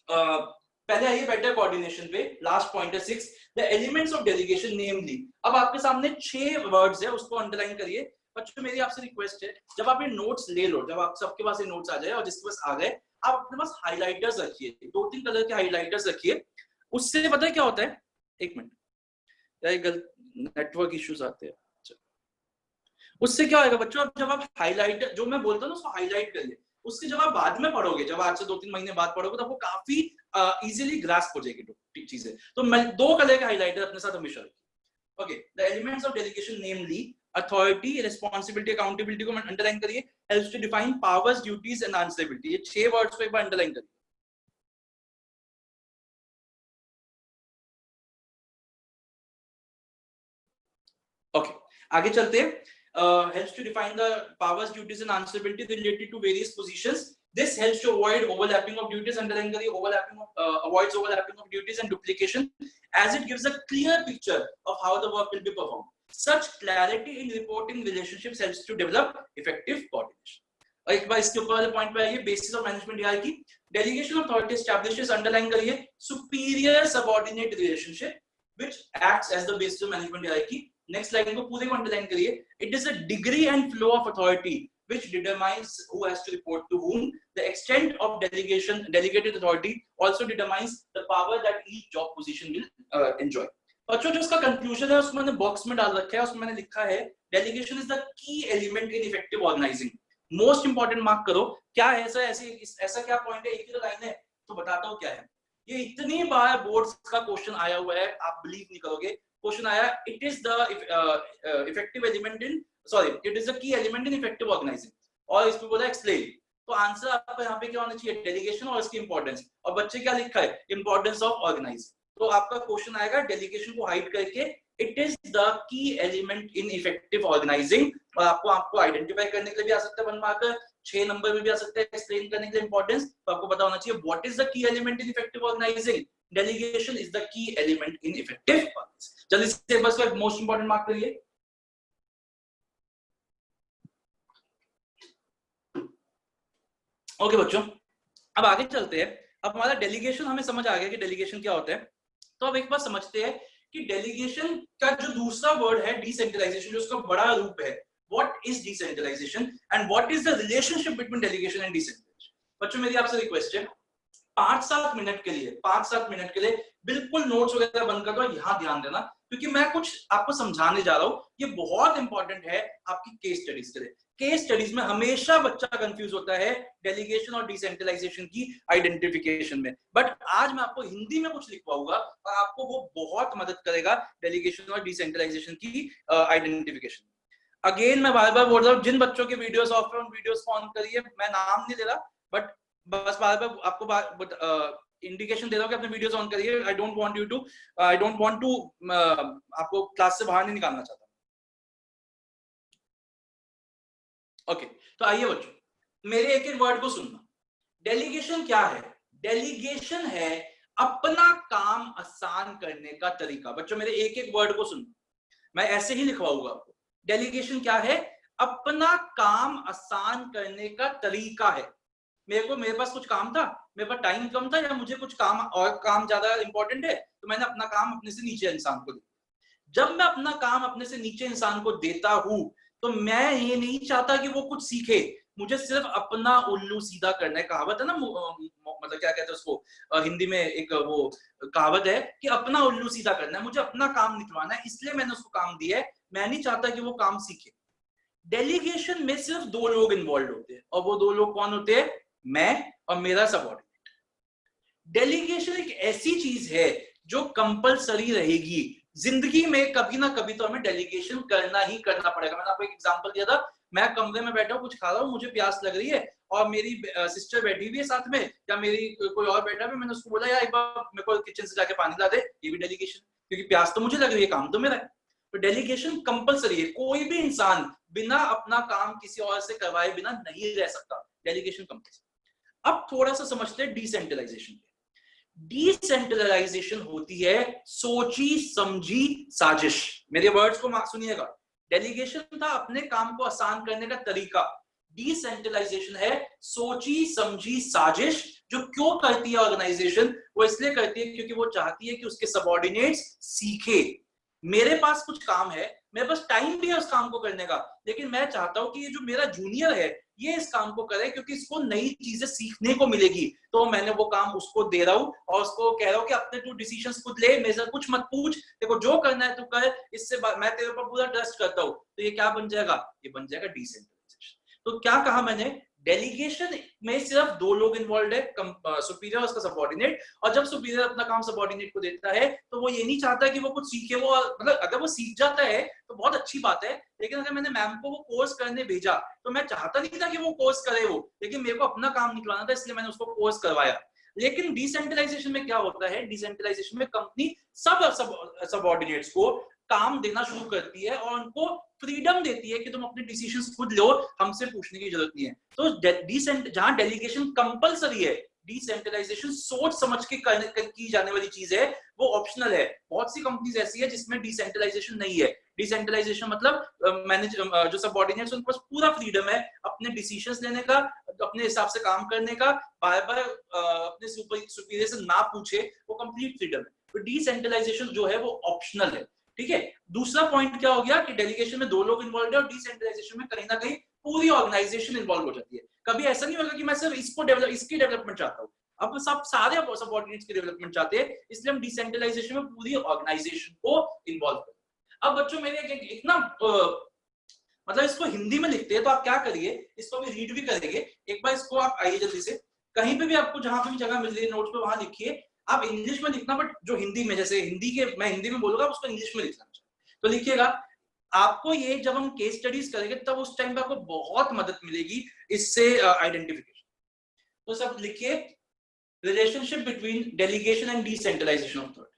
पहले आइए बेटर कोऑर्डिनेशन पे। लास्ट पॉइंट है 6, द एलिमेंट्स ऑफ डेलीगेशन नेमली। अब आपके सामने 6 वर्ड्स है, उसको अंडरलाइन करिए। बच्चों मेरी आपसे रिक्वेस्ट है, जब आप ये नोट्स ले लो, जब आप सबके पास ये नोट्स आ जाए और जिसके पास आ गए, आप अपने पास हाइलाइटर्स रखिए, 2-3 कलर के हाइलाइटर्स रखिए। उससे पता है क्या होता है? एक मिनट, नेटवर्क इश्यूज आते हैं। उससे क्या होगा बच्चों, जब आप हाइलाइटर, जो मैं बोलता हूँ ना, उसको हाईलाइट करिए। उसके जब आप बाद में पढ़ोगे, जब आज से 2-3 महीने बाद पढ़ोगे, तो आपको काफी इजीली ग्रास्प हो जाएगी चीजें। तो मैं 2 कलर के हाइलाइटर अपने साथ हमेशा रखिए। Okay, the elements of delegation namely authority, responsibility, accountability को अंडरलाइन करिए। Helps to define powers, duties and answerability. ये 6 वर्ड्स को एक बार अंडरलाइन करिए। ओके, आगे चलते हैं। Helps to define the powers, duties and answerability related to various positions. This helps to avoid overlapping of duties. Underline करिए, avoids overlapping of duties and duplication, as it gives a clear picture of how the work will be performed. Such clarity in reporting relationships helps to develop effective coordination. और एक बार इसके ऊपर वाले पॉइंट पे आइए, basis of management hierarchy. Delegation of authority establishes, underline करिए, superior subordinate relationship which acts as the basis of management hierarchy. Next line को पूरे को अंडरलाइन करिए। It is a degree and flow of authority which determines who has to report to whom. The extent of delegated authority also determines the power that each job position will enjoy. बच्चों जो इसका कंक्लूजन है उसको मैंने बॉक्स में डाल रखा है, उसमें मैंने लिखा है delegation is the key element in effective organizing. Most important mark करो, क्या है ऐसा क्या पॉइंट है, एक ही तो लाइन है, तो बताता हूँ क्या है। ये इतनी बार बोर्ड्स का क्वेश्चन आया हुआ है, आप बिलीव नहीं करोगे। क्वेश्चन आया, it is the effective element in it is the key element in effective organizing, और इस पे बोला एक्सप्लेन। तो आंसर आपको यहाँ पे क्या होना चाहिए, डेलीगेशन और इसकी इंपॉर्टेंस। और बच्चे क्या लिखा है, इंपॉर्टेंस ऑफ ऑर्गेनाइजिंग। तो आपका क्वेश्चन आएगा डेलीगेशन को हाइड करके it is the key element in effective organizing. और आपको आइडेंटिफाई करने के लिए भी आ सकता है 1 मार्कर, 6 नंबर में भी आ सकता है एक्सप्लेन करने के लिए इंपॉर्टेंस। तो आपको पता होना चाहिए what is the key element in effective organizing. Delegation is the key element in effective organizing. जल्दी से बस मोस्ट इंपॉर्टेंट मार्क करिए। ओके बच्चों, अब आगे चलते हैं। अब हमारा डेलीगेशन हमें समझ आ गया कि डेलीगेशन क्या होता है। तो अब एक बार समझते हैं कि डेलीगेशन का जो दूसरा वर्ड है डिसेंट्रलाइजेशन, जो उसका बड़ा रूप है, what is decentralization and what is the relationship between delegation and decentralization. बच्चों मेरी आपसे रिक्वेस्ट है 5-7 मिनट के लिए बिल्कुल नोट्स वगैरह बंद कर दो, यहां ध्यान देना क्योंकि मैं कुछ आपको समझाने जा रहा हूं। ये बहुत इंपॉर्टेंट है आपकी केस स्टडीज के लिए। केस स्टडीज में हमेशा बच्चा कंफ्यूज होता है डेलीगेशन और डिसेंट्रलाइजेशन की आइडेंटिफिकेशन में, बट आज मैं आपको हिंदी में कुछ लिखवाऊंगा और आपको वो बहुत मदद करेगा डेलीगेशन और डिसेंट्रलाइजेशन की आइडेंटिफिकेशन। अगेन मैं बार बार बोल रहा हूँ, जिन बच्चों के वीडियोस ऑफ है उन वीडियोस को ऑन करिए। मैं नाम नहीं ले रहा, बट बस बार बार आपको इंडिकेशन दे रहा हूं कि अपने वीडियोस ऑन करिए। आई डोंट वांट टू आपको क्लास से बाहर नहीं निकालना चाहता। ओके, तो आइए बच्चों, मेरे एक एक वर्ड को सुनना। डेलीगेशन क्या है? डेलीगेशन है अपना काम आसान करने का तरीका। बच्चों मेरे एक एक वर्ड को सुनना, मैं ऐसे ही लिखवाऊंगा आपको। डेलीगेशन क्या है? अपना काम आसान करने का तरीका है। मेरे पास कुछ काम था, मेरे पास टाइम कम था, या मुझे कुछ काम और काम ज्यादा इंपॉर्टेंट है, तो मैंने अपना काम अपने से नीचे इंसान को दिया। जब मैं अपना काम अपने से नीचे इंसान को देता हूं तो मैं ये नहीं चाहता कि वो कुछ सीखे, मुझे सिर्फ अपना उल्लू सीधा करना है। कहावत है ना, मतलब क्या कहते हैं उसको हिंदी में, एक वो कहावत है कि अपना उल्लू सीधा करना है, मुझे अपना काम निकलवाना है, इसलिए मैंने उसको काम दिया है, मैं नहीं चाहता कि वो काम सीखे। डेलीगेशन में सिर्फ 2 लोग इन्वॉल्व होते हैं, और वो 2 लोग कौन होते हैं? मैं और मेरा सबऑर्डिनेट। डेलीगेशन एक ऐसी चीज है जो कंपलसरी रहेगी जिंदगी में, कभी ना कभी तो हमें डेलीगेशन करना ही करना पड़ेगा। मैंने आपको एक एग्जांपल दिया था, मैं कमरे में बैठा हूं, कुछ खा रहा हूं, मुझे प्यास लग रही है और मेरी सिस्टर बैठी हुई है साथ में, या मेरी कोई और बैठा है, मैंने उसको बोला यार एक बार मेरे को किचन से जाके पानी ला दे, ये भी डेलीगेशन, क्योंकि प्यास तो मुझे लग रही है, काम तो मेरा है। तो डेलीगेशन कंपलसरी है, कोई भी इंसान बिना अपना काम किसी और से करवाए बिना नहीं रह सकता। Delegation compulsory. अब थोड़ा सा समझते हैं डिसेंट्रलाइजेशन। डिसेंट्रलाइजेशन होती है सोची समझी साजिश। मेरे वर्ड्स को सुनिएगा। डेलीगेशन था अपने काम को आसान करने का तरीका, डिसेंट्रलाइजेशन है सोची समझी साजिश। जो क्यों करती है ऑर्गेनाइजेशन? वो इसलिए करती है क्योंकि वो चाहती है कि उसके सबऑर्डिनेट्स सीखे। मेरे पास कुछ काम है, मेरे पास टाइम भी है उस काम को करने का, लेकिन मैं चाहता हूं कि ये जो मेरा जूनियर है ये इस काम को करे क्योंकि इसको नई चीजें सीखने को मिलेगी। तो मैंने वो काम उसको दे रहा हूं और उसको कह रहा हूं कि अपने तू डिसीजंस खुद ले, मेरे से कुछ मत पूछ, देखो जो करना है तू कर, इससे मैं तेरे पर पूरा ट्रस्ट करता हूं। तो ये क्या बन जाएगा? ये बन जाएगा डिसेंट्रलाइजेशन। तो क्या कहा मैंने? डेलीगेशन में सिर्फ 2 लोग इन्वॉल्व है, सुपीरियर और उसका सबऑर्डिनेट। और जब सुपीरियर अपना काम सबऑर्डिनेट को देता है तो वो ये नहीं चाहता कि वो कुछ सीखे, वो मतलब अगर वो सीख जाता है तो बहुत अच्छी बात है, लेकिन अगर मैंने मैम को वो कोर्स करने भेजा तो मैं चाहता नहीं था कि वो कोर्स करे वो, लेकिन मेरे को अपना काम निकलवाना था, इसलिए मैंने उसको कोर्स करवाया। लेकिन डिसेंट्रलाइजेशन में क्या होता है? डिसेंट्रलाइजेशन में कंपनी सबऑर्डिनेट्स को काम देना शुरू करती है और उनको फ्रीडम देती है कि तुम अपने डिसीजंस खुद लो, हमसे पूछने की जरूरत नहीं है। तो जहां डेलीगेशन कंपलसरी है, डिसेंट्रलाइजेशन सोच समझ के की जाने वाली चीज है, वो ऑप्शनल है। बहुत सी कंपनीज ऐसी है जिसमें डिसेंट्रलाइजेशन नहीं है। डिसेंट्रलाइजेशन मतलब जो सबऑर्डिनेट्स उनके पास पूरा फ्रीडम है अपने डिसीजंस लेने का, अपने हिसाब से काम करने का, बार बार अपने सुपीरियर से ना पूछे, वो कंप्लीट फ्रीडम है। तो डिसेंट्रलाइजेशन जो है वो ऑप्शनल है। ठीक है। दूसरा पॉइंट क्या हो गया कि डेलीगेशन में 2 लोग इन्वॉल्व है और डिसेंट्रलाइजेशन में कहीं ना कहीं पूरी ऑर्गेनाइजेशन इन्वॉल्व हो जाती है। कभी ऐसा नहीं होगा कि मैं सिर्फ इसकी डेवलपमेंट चाहता हूं, अब सारे सबऑर्डिनेट्स की डेवलपमेंट चाहते हैं, इसलिए हम डिसेंट्रलाइजेशन में पूरी ऑर्गेनाइजेशन को इन्वॉल्व करते हैं। अब बच्चों मेरे इतना मतलब इसको हिंदी में लिखते हैं तो आप क्या करिए, इसको भी रीड भी करेंगे एक बार, इसको आप आइए जल्दी से, कहीं पे भी आपको जहां पे भी जगह मिल रही है नोट्स पे वहां लिखिए। आप इंग्लिश में लिखना, बट जो हिंदी में, जैसे मैं हिंदी में बोलूंगा उसको इंग्लिश में लिखना, तो लिखिएगा। आपको ये जब हम केस स्टडीज करेंगे तब उस टाइम पे आपको बहुत मदद मिलेगी इससे आइडेंटिफिकेशन। तो सब लिखिए, relationship between delegation and decentralization of thought.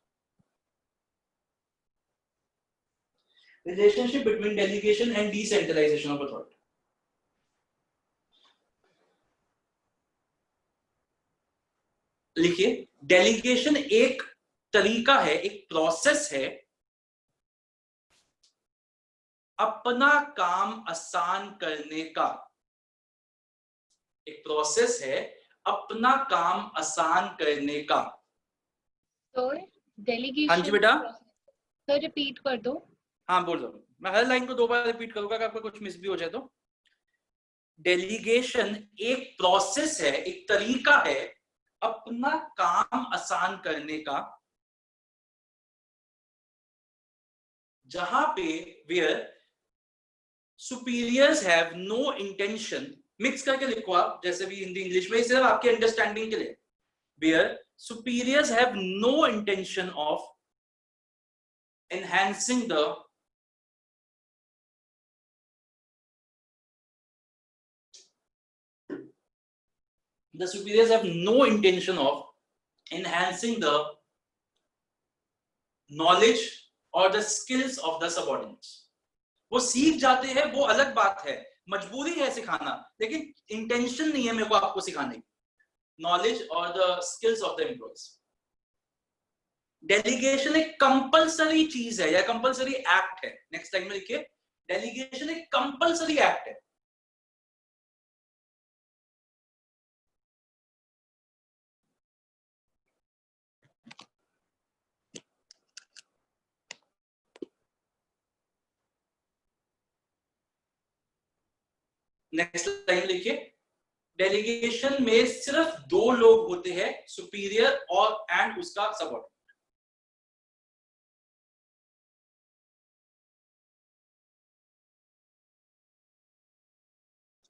Relationship between delegation and decentralization of authority. लिखिए, डेलीगेशन एक तरीका है, एक प्रोसेस है अपना काम आसान करने का। एक प्रोसेस है अपना काम आसान करने का। सर डेलीगेशन, हाँ जी बेटा, सर रिपीट कर दो। हाँ बोल दो, मैं हर लाइन को 2 बार रिपीट करूंगा अगर आपको कुछ मिस भी हो जाए तो। डेलीगेशन एक प्रोसेस है, एक तरीका है अपना काम आसान करने का, जहां पे where superiors have no intention, mix करके लिखो आप जैसे भी हिंदी इंग्लिश में, सिर्फ आपके अंडरस्टैंडिंग के लिए। Where superiors have no intention of enhancing the superiors have no intention of enhancing the knowledge or the skills of the subordinates। वो सीख जाते हैं, वो अलग बात है, मजबूरी है सिखाना, लेकिन इंटेंशन नहीं है मेरे को आपको सिखाने की, नॉलेज और the skills of the employees. Delegation एक कंपलसरी चीज है या कंपलसरी एक्ट है। नेक्स्ट लाइन में लिखिए, डेलीगेशन एक कंपलसरी एक्ट है। नेक्स्ट लाइन लिखिए, डेलीगेशन में सिर्फ 2 लोग होते हैं, सुपीरियर और एंड उसका सबऑर्डिनेट।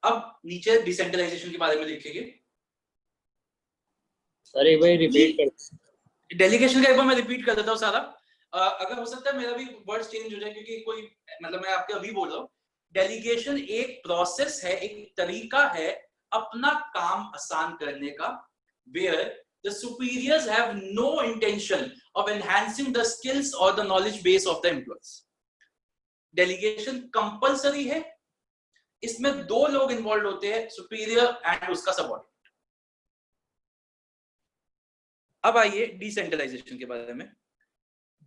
अब नीचे डिसेंट्रलाइजेशन के बारे में लिखेंगे। सर एक बार रिपीट कर। डेलीगेशन का एक बार मैं रिपीट कर देता हूँ सारा, अगर हो सकता है मेरा भी वर्ड्स चेंज हो जाए क्योंकि कोई मतलब मैं आपके अभी बोल रहा हूँ। डेलीगेशन एक प्रोसेस है, एक तरीका है अपना काम आसान करने का, where the superiors have no intention of enhancing the skills or the knowledge base of the employees। Delegation compulsory है, इसमें 2 लोग इन्वॉल्व होते हैं, सुपीरियर एंड उसका सबऑर्डिनेट। अब आइए डिसेंट्रलाइजेशन के बारे में।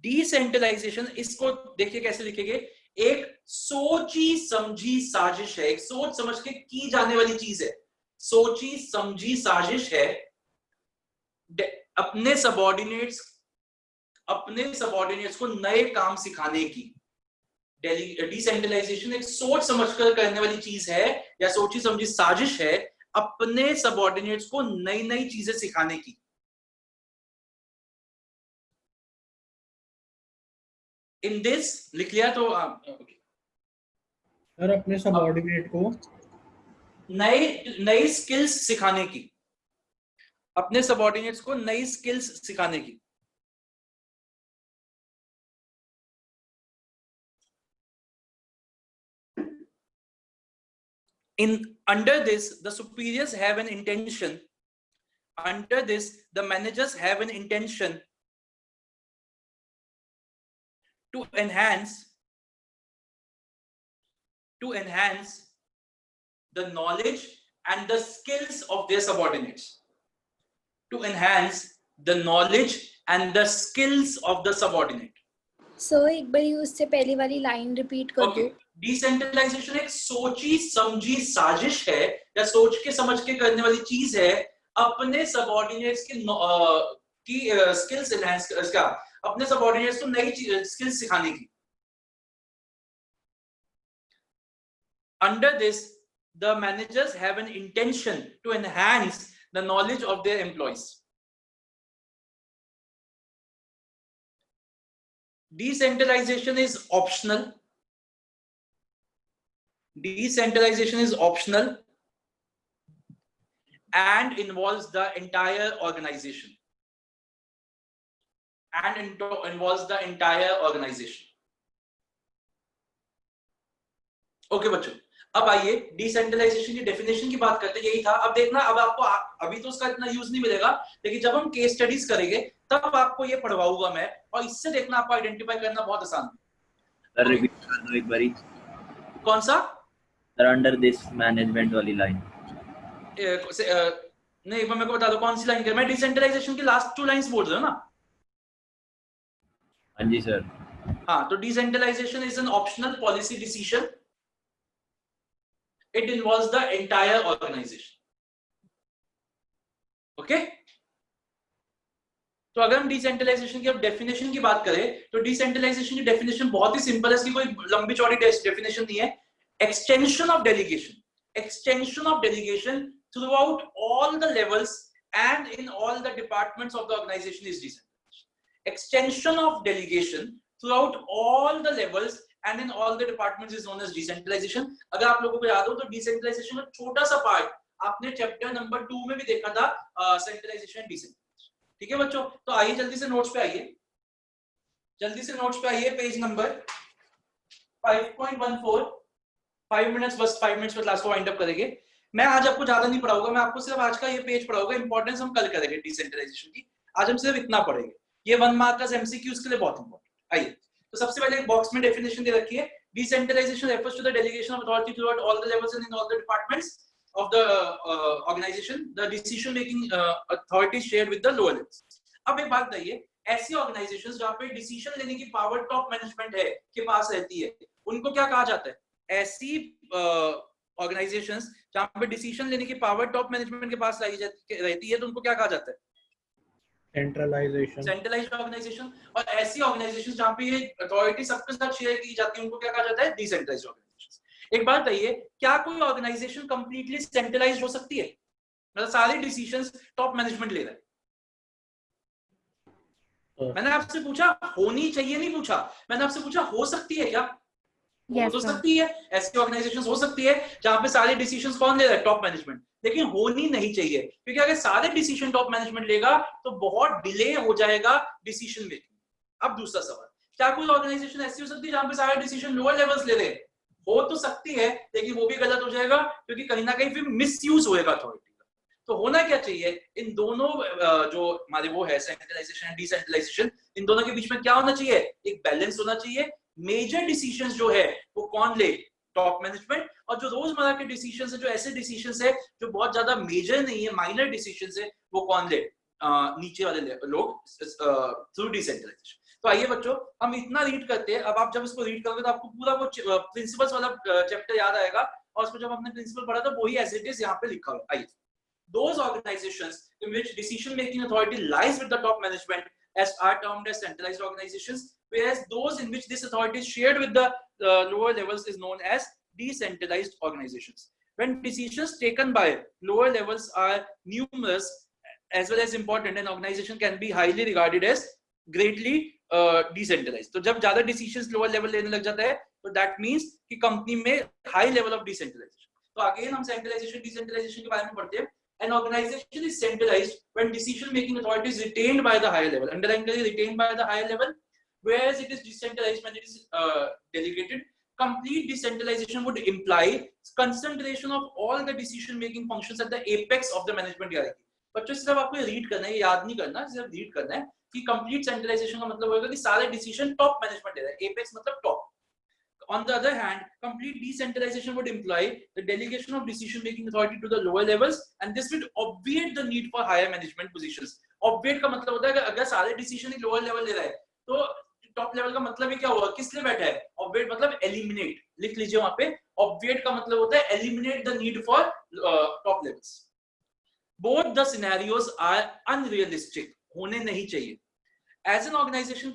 डिसेंट्रलाइजेशन, इसको देखिए कैसे लिखेंगे, एक सोची समझी साजिश है, एक सोच समझ के की जाने वाली चीज है, सोची समझी साजिश है अपने सबऑर्डिनेट्स को नए काम सिखाने की। डिसेंट्रलाइजेशन एक सोच समझकर करने वाली चीज है या सोची समझी साजिश है अपने सबऑर्डिनेट्स को नई नई चीजें सिखाने की। इन दिस लिख लिया तो सर अपने सबऑर्डिनेट को नई स्किल्स सिखाने की, अपने सबऑर्डिनेट्स को नई स्किल्स सिखाने की। Under this, the superiors have an intention. Under this, the managers have an intention to enhance the knowledge and the skills of their subordinates. To enhance the knowledge and the skills of the subordinate. Sir एक बार उससे पहले वाली लाइन रिपीट कर दो। डिसेंट्रलाइजेशन एक सोची समझी साजिश है या सोच के समझ के करने वाली चीज है अपने सबऑर्डिनेट्स की स्किल्स एनहांस का, अपने सबऑर्डिनेट्स को नई स्किल्स सिखाने की। Under this, the managers have an intention to enhance the knowledge of their employees. Decentralization is optional. Decentralization is optional and involves the entire organization. Okay बच्चों, अब आइए डिसेंट्रलाइजेशन की डेफिनेशन की बात करते हैं। यही था। अब देखना, अब आपको अभी तो उसका इतना यूज नहीं मिलेगा, लेकिन जब हम केस स्टडीज करेंगे तब आपको ये पढ़वाऊंगा मैं, और इससे देखना आपको आइडेंटिफाई करना बहुत आसान है। सर रिपीट कर दो एक बारी। कौन सा? सर अंडर दिस मैनेजमेंट वाली लाइन। नहीं, एक बार मेरे को बता दो कौन सी लाइन कर, मैं डिसेंट्रलाइजेशन की लास्ट 2 लाइंस बोल रहा हूँ ना। हाँ जी सर। हाँ, तो decentralization is an optional policy decision, it involves the entire organization. Okay, तो अगर हम डिसेंट्रलाइजेशन की अब डेफिनेशन की बात करें तो डिसेंट्रलाइजेशन की डेफिनेशन बहुत ही सिंपल है, इसकी कोई लंबी चौड़ी डेफिनेशन नहीं है। Extension of delegation, extension of delegation throughout all the levels and in all the departments of the organization is decentralization. Extension of delegation throughout all the levels and in all the departments is known as decentralization. अगर आप लोगों को याद हो तो decentralization का छोटा सा पार्ट आपने चैप्टर नंबर 2 में भी देखा था, सेंट्रलाइजेशन एंड डिसेंट्रलाइजेशन। ठीक है बच्चों, तो आइए जल्दी से नोट्स पे आइए, जल्दी से नोट्स पे आइए, पेज नंबर 5.14। 5 मिनट्स, बस 5 मिनट्स में क्लास को वाइंड अप करेंगे। मैं आज आपको ज्यादा नहीं पढ़ाऊंगा, मैं आपको सिर्फ आज का ये पेज पढ़ाऊंगा, इंपॉर्टेंस हम कल करेंगे डिसेंट्रलाइजेशन की, आज हम सिर्फ इतना पढ़ेंगे, ये 1 मार्क का एमसीक्यूज के लिए बहुत इंपॉर्टेंट। आइए, तो सबसे पहले एक बॉक्स में डेफिनेशन दे रखी है, decentralization refers to the delegation of authority throughout all the levels and in all the departments of the organization, the decision making authority shared with the lower levels. अब एक बात बताइए, ऐसी ऑर्गेनाइजेशंस जहां पे डिसीजन लेने की पावर टॉप मैनेजमेंट है के पास रहती है, उनको क्या कहा जाता है? ऐसी ऑर्गेनाइजेशंस जहां पे डिसीजन लेने की पावर टॉप मैनेजमेंट के पास रहती है तो उनको क्या कहा जाता है? Centralization, centralized organization. और ऐसी ऑर्गेनाइजेशंस जहां पे ये अथॉरिटी सबके साथ शेयर की जाती है उनको क्या कहा जाता है? Decentralized organizations. एक बात बताइए, क्या कोई ऑर्गेनाइजेशन कंप्लीटली सेंट्रलाइज्ड हो सकती है? मतलब सारे डिसीजंस टॉप मैनेजमेंट ले रहा है? मैंने आपसे पूछा होनी चाहिए, नहीं पूछा, मैंने आपसे पूछा हो सकती है क्या? हो तो सकती है, ऐसी ऑर्गेनाइजेशंस हो सकती है जहां पे सारे डिसीजंस कौन ले रहा है? Top management. लेकिन होनी नहीं चाहिए, क्योंकि अगर सारे डिसीजन टॉप मैनेजमेंट लेगा तो बहुत डिले हो जाएगा डिसीजन मेकिंग। अब दूसरा सवाल, क्या कोई ऑर्गेनाइजेशन ऐसी हो सकती है जहां पे सारे डिसीजन लोअर लेवल्स ले रहे हैं? हो तो सकती है, लेकिन वो भी गलत हो जाएगा, क्योंकि कहीं ना कहीं फिर मिसयूज होएगा अथॉरिटी का। तो होना क्या चाहिए, इन दोनों जो हमारे वो है सेंट्रलाइजेशन एंड डिसेंट्रलाइजेशन, इन दोनों के बीच में क्या होना चाहिए? एक बैलेंस होना चाहिए। मेजर डिसीजंस जो है वो कौन ले? Top management. और जो रोजमर्रा के डिसीजंस है, जो ऐसे डिसीजंस है जो बहुत ज्यादा मेजर नहीं है, माइनर डिसीजंस है, वो कौन ले? नीचे वाले लोग, थ्रू डिसेंट्रलाइजेशन। तो आइए बच्चों, हम इतना रीड करते हैं। अब आप जब इसको रीड करोगे तो आपको पूरा वो प्रिंसिपल्स वाला चैप्टर याद आएगा, और उसमें जब हमने प्रिंसिपल पढ़ा था वही एज इट इज यहाँ पे लिखा हुआ है। आइए, those organizations in which decision making authority lies with the top management are termed as centralized organizations, whereas those in which this authority is shared with the lower levels is known as decentralized organizations. When decisions taken by lower levels are numerous as well as important, an organization can be highly regarded as greatly decentralized. तो जब ज्यादा decisions lower level लेने लग जाता है तो that means कि कंपनी में high level of decentralization। तो again हम centralization decentralization के बारे में पढ़ते हैं। An organization is centralized when decision-making authority is retained by the higher level. Underline करिए, retained by the higher level, whereas it is decentralized when it is delegated. Complete decentralization would imply concentration of all the decision-making functions at the apex of the management hierarchy. बच्चों सिर्फ आपको रीड करना है, याद नहीं करना, सिर्फ रीड करना है कि complete centralization का मतलब होगा कि सारे decision top management ले रहा है, apex मतलब top. On the other hand, complete decentralization would imply the delegation of decision-making authority to the lower levels, and this would obviate the need for higher management positions. Obviate का मतलब होता है कि अगर सारे decision ही lower level ले रहा है, तो top level का मतलब ही क्या हुआ? किस लिए बैठा है? Obviate मतलब eliminate, लिख लीजिए वहां पे। Obviate का मतलब होता है eliminate the need for top levels. Both the scenarios are unrealistic, होने नहीं चाहिए। As an organization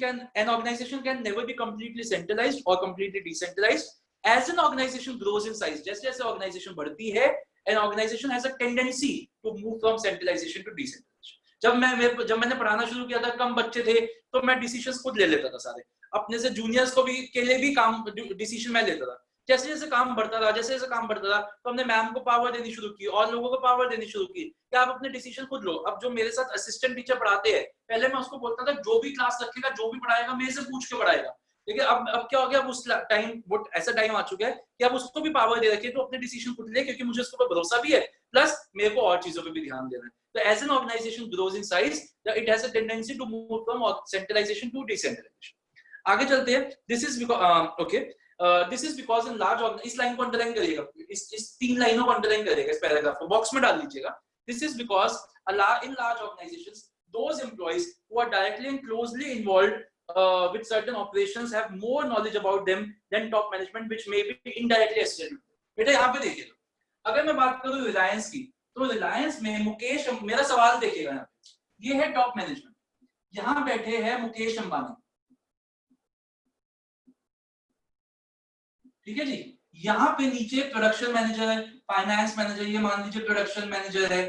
can never be completely centralized or completely decentralized. As an organization grows in size, जैसे जैसे organization बढ़ती है, an organization has a tendency to move from centralization to decentralization. जब मैंने पढ़ाना शुरू किया था, कम बच्चे थे, तो मैं डिसीजंस खुद ले लेता था सारे, अपने से जूनियर्स को भी के लिए भी काम डिसीजन मैं लेता था। जैसे जैसे काम बढ़ता था, तो हमने मैम को पावर देनी शुरू की और लोगों को पावर देनी शुरू की कि आप अपने डिसीजन खुद लो। अब जो मेरे साथ असिस्टेंट टीचर पढ़ाते हैं, पहले मैं उसको बोलता था जो भी क्लास रखेगा, जो भी पढ़ाएगा, मेरे से पूछ के पढ़ाएगा। लेकिन अब क्या हो गया, उस टाइम वो ऐसा टाइम आ चुका है कि अब उसको भी पावर दे रखी है, तो अपने डिसीजन खुद ले, क्योंकि मुझे उसके ऊपर भरोसा भी है, प्लस मेरे को और चीजों पे भी ध्यान देना है। तो as an organization grows in size, it has a tendency to move from centralization to decentralization. आगे चलते हैं. This is okay, this is because in large, इस लाइन को अंडरलाइन करिएगा, इस 3 लाइनों को अंडरलाइन करिएगा, इस पैराग्राफ को बॉक्स में डाल लीजिएगा. This is because in large organizations, those employees who are directly and closely involved with certain operations have more knowledge about them than top management, which may be indirectly associated. बेटा यहाँ पे देखिएगा, अगर मैं बात करूँ रिलायंस की, तो रिलायंस में मुकेश, मेरा सवाल देखिएगा यहाँ पे, ये है टॉप मैनेजमेंट, यहाँ बैठे हैं मुकेश अंबानी, ठीक है जी. यहाँ पे नीचे प्रोडक्शन मैनेजर है, फाइनेंस मैनेजर, ये मान लीजिए प्रोडक्शन मैनेजर है,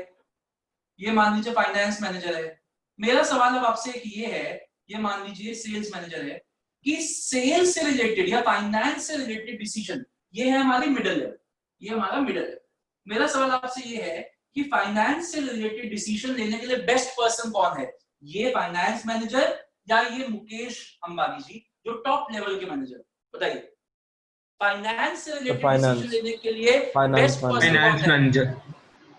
ये मान लीजिए फाइनेंस मैनेजर है. मेरा सवाल अब आपसे एक ये है, ये मान लीजिए सेल्स मैनेजर है, कि सेल्स से रिलेटेड या फाइनेंस से रिलेटेड डिसीजन, ये है हमारी मिडिल लेवल, ये हमारा मिडिल लेवल. मेरा सवाल आपसे ये है कि फाइनेंस से रिलेटेड डिसीजन लेने के लिए बेस्ट पर्सन कौन है, ये फाइनेंस मैनेजर या ये मुकेश अंबानी जी जो टॉप लेवल के मैनेजर, बताइए. फाइनेंस से रिलेटेड डिसीजन लेने के लिए बेस्ट पर्सन फाइनेंस मैनेजर,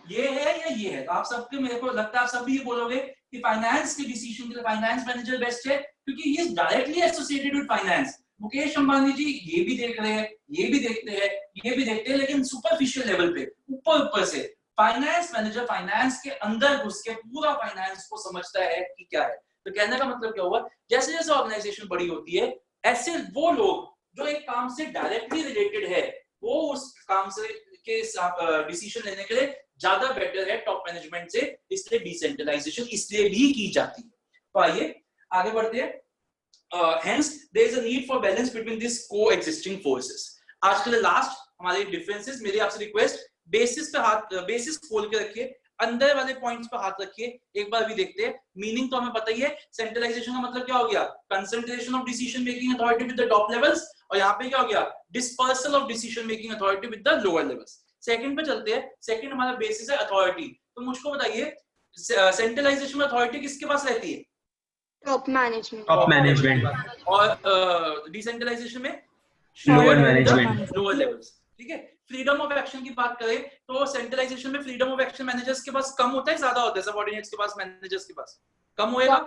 ये है या ये है? तो आप सबके, मेरे को लगता है आप सब भी ये बोलोगे कि फाइनेंस के डिसीजन के लिए फाइनेंस मैनेजर बेस्ट है, क्योंकि ये directly associated with finance. Mukesh Ambani ji ये भी देख रहे हैं, ये भी देखते हैं, ये भी देखते हैं, लेकिन सुपरफिशियल लेवल पे, ऊपर से. फाइनेंस मैनेजर फाइनेंस के अंदर घुस के पूरा फाइनेंस को समझता है कि क्या है. तो कहने का मतलब क्या हुआ, जैसे जैसे ऑर्गेनाइजेशन बड़ी होती है, ऐसे वो लोग जो एक काम से डायरेक्टली रिलेटेड है, वो उस काम से के डिसीजन लेने के लिए ज्यादा बेटर है टॉप मैनेजमेंट से, इसलिए डिसेंट्रलाइजेशन इसलिए भी की जाती है. तो आइए आगे बढ़ते हैं. Hence there is a need for balance between these coexisting forces. आज के लिए लास्ट हमारे डिफरेंसेस, मेरी आपसे रिक्वेस्ट, बेसिस पे हाथ, बेसिस खोल के रखिए, अंदर वाले पॉइंट्स पे हाथ रखिए. एक बार भी देखते हैं. मीनिंग तो हमें पता ही है, सेंट्रलाइजेशन का मतलब क्या हो गया, concentration of decision making authority with the top levels, और यहाँ पे क्या हो गया, dispersal of decision making authority with the lower levels. Second पे चलते हैं. सेकंड हमारा बेसिस है अथॉरिटी. तो मुझको बताइए, सेंट्रलाइजेशन में अथॉरिटी किसके पास रहती है, टॉप मैनेजमेंट. टॉप मैनेजमेंट, और डिसेंट्रलाइजेशन में लोअर मैनेजमेंट, लोअर लेवल्स. ठीक है. फ्रीडम ऑफ एक्शन की बात करें तो सेंट्रलाइजेशन में फ्रीडम ऑफ एक्शन मैनेजर्स के पास कम होता है, ज्यादा होता है, सबऑर्डिनेट्स के पास, मैनेजर्स के पास कम होएगा,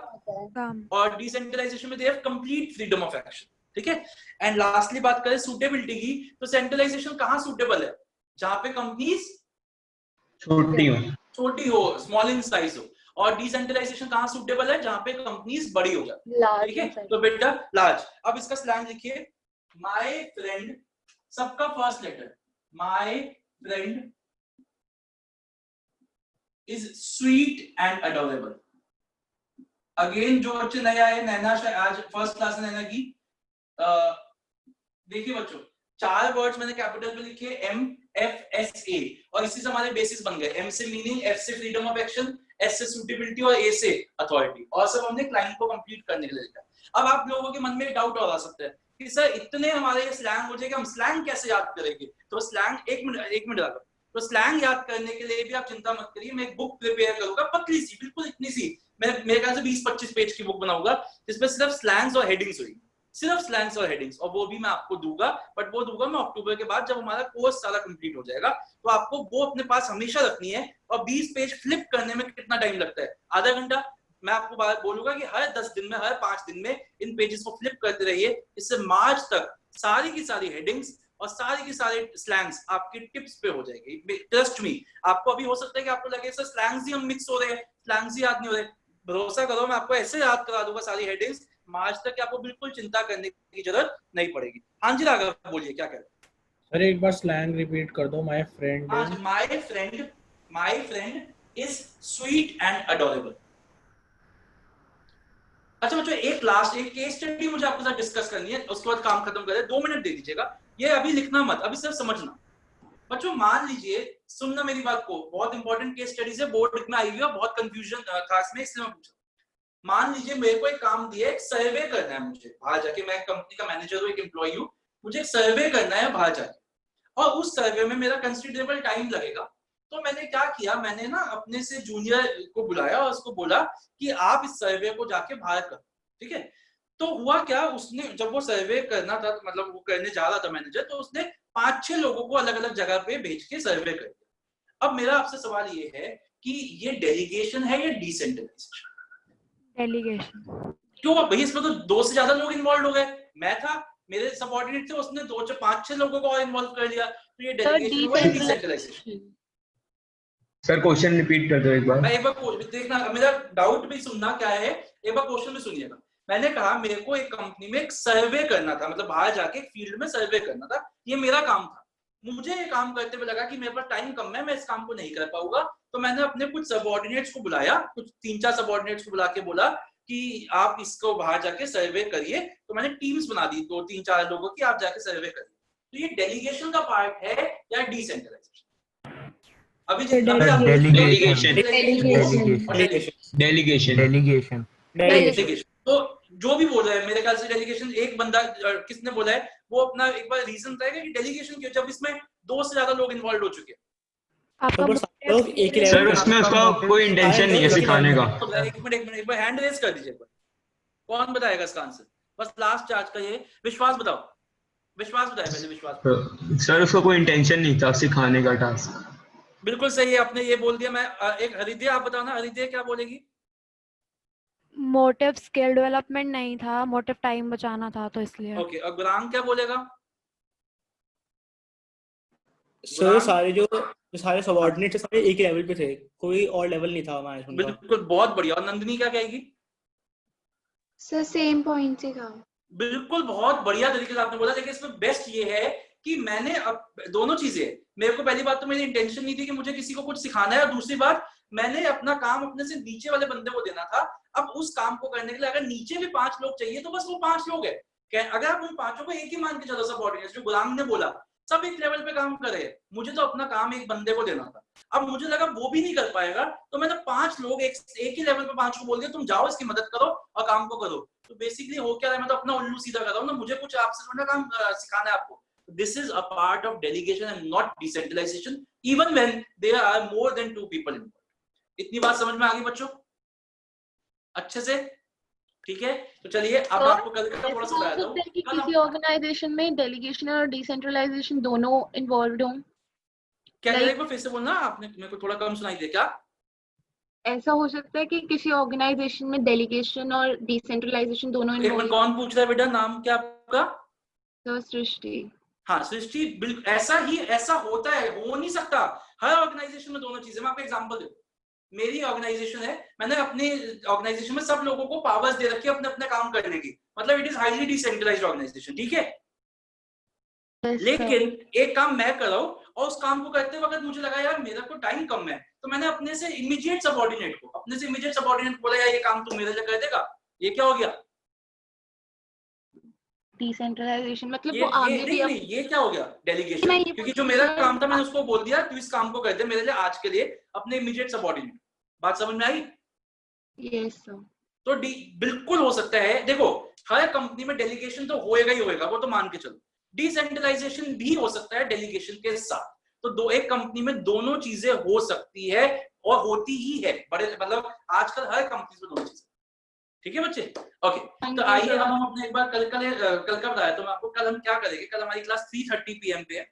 और डिसेंट्रलाइजेशन में they have complete freedom of action. ठीक है. एंड लास्टली बात करें सूटेबिलिटी की, तो सेंट्रलाइजेशन कहाँ सूटेबल है, जहां पे कंपनीज छोटी हो, स्मॉल इन साइज हो, और डिसेंट्रलाइजेशन कहाँ सूटेबल है, जहां पे कंपनीज बड़ी हो जाए. ठीक है. तो बेटा लार्ज. अब इसका स्लैंग लिखिए, माय फ्रेंड, सबका first letter, my friend is sweet and adorable. Again जो बच्चे नए आए, नैना आज फर्स्ट क्लास नैना की, देखिए बच्चों 4 वर्ड्स मैंने कैपिटल में लिखे, MFSA, और इसी से हमारे बेसिस बन गए. M से मीनिंग, F से फ्रीडम ऑफ एक्शन, S से सूटेबिलिटी और A से अथॉरिटी, और सब हमने क्लाइंट को कंप्लीट करने के लिए लिखा. अब आप लोगों के मन में डाउट और आ सकता है कि सर इतने हमारे स्लैंग हो जाएगा, हम स्लैंग कैसे याद करेंगे. तो स्लैंग, एक मिनट आगे, तो स्लैंग याद करने के लिए भी आप चिंता मत करिए, मैं एक बुक प्रिपेयर करूंगा, पतली सी, बिल्कुल इतनी सी, मैं मेरे ख्याल से 20-25 पेज की बुक बनाऊंगा, जिसमें सिर्फ स्लैंग्स और हेडिंग्स होगी, सिर्फ स्लैंग्स और हेडिंग्स, और वो भी मैं आपको दूंगा, बट वो दूंगा मैं अक्टूबर के बाद, जब हमारा कोर्स सारा कंप्लीट हो जाएगा. तो आपको वो अपने पास हमेशा रखनी है. और 20 पेज फ्लिप करने में कितना टाइम लगता है, आधा घंटा. मैं आपको बात बोलूंगा कि हर 10 दिन में, हर 5 दिन में इन पेजेस को फ्लिप करते रहिए. इससे मार्च तक सारी की सारी हेडिंग्स और सारी की सारे स्लैंग्स आपकी टिप्स पे हो जाएगी. Trust me. आपको अभी हो सकता है कि आपको लगे सर स्लैंग्स ही हम मिक्स हो रहे हैं, स्लैंग्स ही याद नहीं हो रहे. भरोसा करो, मैं आपको ऐसे याद करा दूंगा सारी हेडिंग्स, मार्च तक आपको बिल्कुल चिंता करने की जरूरत नहीं पड़ेगी. हाँ जी राघव, बोलिए क्या कह रहे हैं. सर एक बार स्लैंग रिपीट कर दो. My friend is sweet and adorable. अच्छा बच्चों, एक केस स्टडी मुझे आपके साथ डिस्कस करनी है, उसके बाद काम खत्म करें. 2 मिनट दे दीजिएगा, ये अभी लिखना मत, अभी सिर्फ समझना. बच्चों मान लीजिए, सुनना मेरी बात को, बहुत इंपॉर्टेंट केस स्टडी है, बोर्ड में आई हुई है, बहुत कंफ्यूजन क्लास में, इसलिए मैं पूछा. मान लीजिए मेरे को एक काम दिया, एक सर्वे करना है मुझे बाहर जाके, मैं कंपनी का मैनेजर हूँ, एक एम्प्लॉई हूँ, मुझे एक सर्वे करना है बाहर जाके, और उस सर्वे में मेरा कंसिडरेबल टाइम लगेगा. तो मैंने क्या किया, मैंने ना अपने से जूनियर को बुलाया और उसको बोला कि आप इस सर्वे को जाके बाहर करो. ठीक है. तो हुआ क्या, उसने जब वो सर्वे करना था, मतलब वो करने जा रहा था मैनेजर, तो उसने 5-6 लोगों को अलग अलग जगह पे भेज के सर्वे कर दिया. अब मेरा आपसे सवाल ये है कि ये डेलीगेशन है या डिसेंट्रलाइजेशन? डेलीगेशन. क्यों भाई, इसमें तो 2 से ज्यादा लोग इन्वॉल्व हो गए. मैं था, मेरे सबऑर्डिनेट थे, उसने 5-6 लोगों को और इन्वॉल्व कर लिया, तो ये डेलीगेशन हुआ या डिसेंट्रलाइजेशन? सर क्वेश्चन रिपीट कर दो एक बार। मैं एक बार देखना, मेरा डाउट भी सुनना क्या है, एक बार क्वेश्चन भी सुनिएगा। मैंने कहा मेरे को एक कंपनी में एक सर्वे करना था, मतलब बाहर जाके फील्ड में सर्वे करना था, ये मेरा काम था। मुझे ये काम करते हुए लगा कि मेरे पास टाइम कम है, मैं इस काम को नहीं कर पाऊंगा, तो मैंने अपने कुछ सबऑर्डिनेट्स को बुलाया, कुछ 3-4 सबऑर्डिनेट्स को बुला के बोला कि आप इसको बाहर जाके सर्वे करिए। तो मैंने टीम्स बना दी 2-3-4 लोगों की, आप जाके सर्वे करिए। तो ये डेलीगेशन का पार्ट है या डिसेंट्रलाइजेशन? अभी डेलीगेशन तो जो भी बोल रहा है, मेरे ख्याल से डेलीगेशन, एक बंदा किसने बोला है वो अपना एक बार रीजन बताएगा कि डेलीगेशन क्यों, जब इसमें 2 से ज्यादा लोग इन्वॉल्व हो चुके हैं। सर उसमें उसका कोई इंटेंशन नहीं है सिखाने का। एक मिनट हैंड रेज कर दीजिए। कौन बताएगा इसका आंसर? बस लास्ट चार्ज का ये विश्वास बताओ, विश्वास बताए पहले, विश्वास। सर उसका कोई इंटेंशन नहीं था सिखाने का टास्क। बिल्कुल सही है, आपने ये बोल दिया। मैं एक हरिद्या, आप बताओ ना, हरिद्या क्या बोलेगी? मोटिव स्किल डेवलपमेंट नहीं था, मोटिव टाइम बचाना था, तो इसलिए। ओके, और गुरांग क्या बोलेगा? सर सारे सबऑर्डिनेट सारे एक लेवल पे थे, कोई और लेवल नहीं था मैनेजमेंट का। बिल्कुल, बहुत बढ़िया। और नंदिनी क्या कहेगी? सर सेम पॉइंट से था। बिल्कुल, बहुत बढ़िया तरीके से आपने बोला। लेकिन इसमें बेस्ट ये है कि मैंने अब दोनों चीजें, मेरे को पहली बात तो मेरी इंटेंशन नहीं थी कि मुझे किसी को कुछ सिखाना है, और दूसरी बात मैंने अपना काम अपने से नीचे वाले बंदे को देना था। अब उस काम को करने के लिए अगर नीचे भी 5 लोग चाहिए तो बस वो 5 लोग है। अगर आप उन 5 को एक ही मान के चलो, सबऑर्डिनेट्स, जो गुलाम ने बोला, सब एक लेवल पे काम कर रहे हैं, मुझे तो अपना काम एक बंदे को देना था। अब मुझे लगा वो भी नहीं कर पाएगा, तो मैंने 5 लोग एक ही लेवल पे 5 को बोल दिया, तुम जाओ इसकी मदद करो और काम को करो। तो बेसिकली हो क्या रहा है, मैं तो अपना उल्लू सीधा कर रहा हूँ ना, मुझे कुछ आपसे थोड़ा काम सिखाना है आपको। This is a part of delegation and not decentralization, even when there are more than 2 people involved. इतनी बात समझ में आ गई बच्चों अच्छे से? ठीक है, तो चलिए अब आपको कल का थोड़ा सा बताता हूँ कि किसी ऑर्गेनाइजेशन में डेलीगेशन और डिसेंट्रलाइजेशन दोनों इन्वॉल्वड हों। क्या एक बार फिर से बोलना, आपने मेरे को थोड़ा कम सुनाई दिया। क्या ऐसा हो सकता है कि किसी ऑर्गेनाइजेशन में डेलीगेशन और डिसेंट्रलाइजेशन दोनों इन्वॉल्व? कौन पूछ रहा है बेटा, नाम क्या आपका? सर सृष्टि। हाँ सृष्टि, बिल्कुल ऐसा होता है, हो नहीं सकता हर ऑर्गेनाइजेशन में दोनों चीजें। मैं आपको एग्जांपल दूं, मेरी ऑर्गेनाइजेशन है, मैंने अपनी ऑर्गेनाइजेशन में सब लोगों को पावर्स दे रखी है अपने अपने काम करने की, मतलब it is highly decentralized organization, ठीक है। लेकिन एक काम मैं कर रहा हूं और उस काम को करते वक्त मुझे लगा यार मेरा को टाइम कम है, तो मैंने अपने से इमीडिएट सबऑर्डिनेट को बोला यार ये काम तू मेरे लिए कर देगा। ये क्या हो गया? डिसेंट्रलाइजेशन। मतलब वो आगे भी नहीं, ये क्या हो गया? डेलीगेशन। क्योंकि जो मेरा काम था मैंने उसको बोल दिया तू इस काम को कर दे मेरे लिए आज के लिए, अपने इमीडिएट सबऑर्डिनेट। बात समझ में आई? Yes sir. तो बिल्कुल हो सकता है, देखो हर कंपनी में डेलीगेशन तो होएगा ही होएगा, वो तो मान के चलो। डिसेंट्रलाइजेशन भी हो सकता है डेलीगेशन के साथ। तो एक कंपनी में दोनों चीजें हो सकती है और होती ही है, बड़े मतलब आजकल हर कंपनी में दोनों चीजें। ठीक है बच्चे? ओके, तो आइए अब हम अपने एक बार कल का बताया तो मैं आपको, कल हम क्या करेंगे। कल हमारी क्लास 3:30 PM पे है।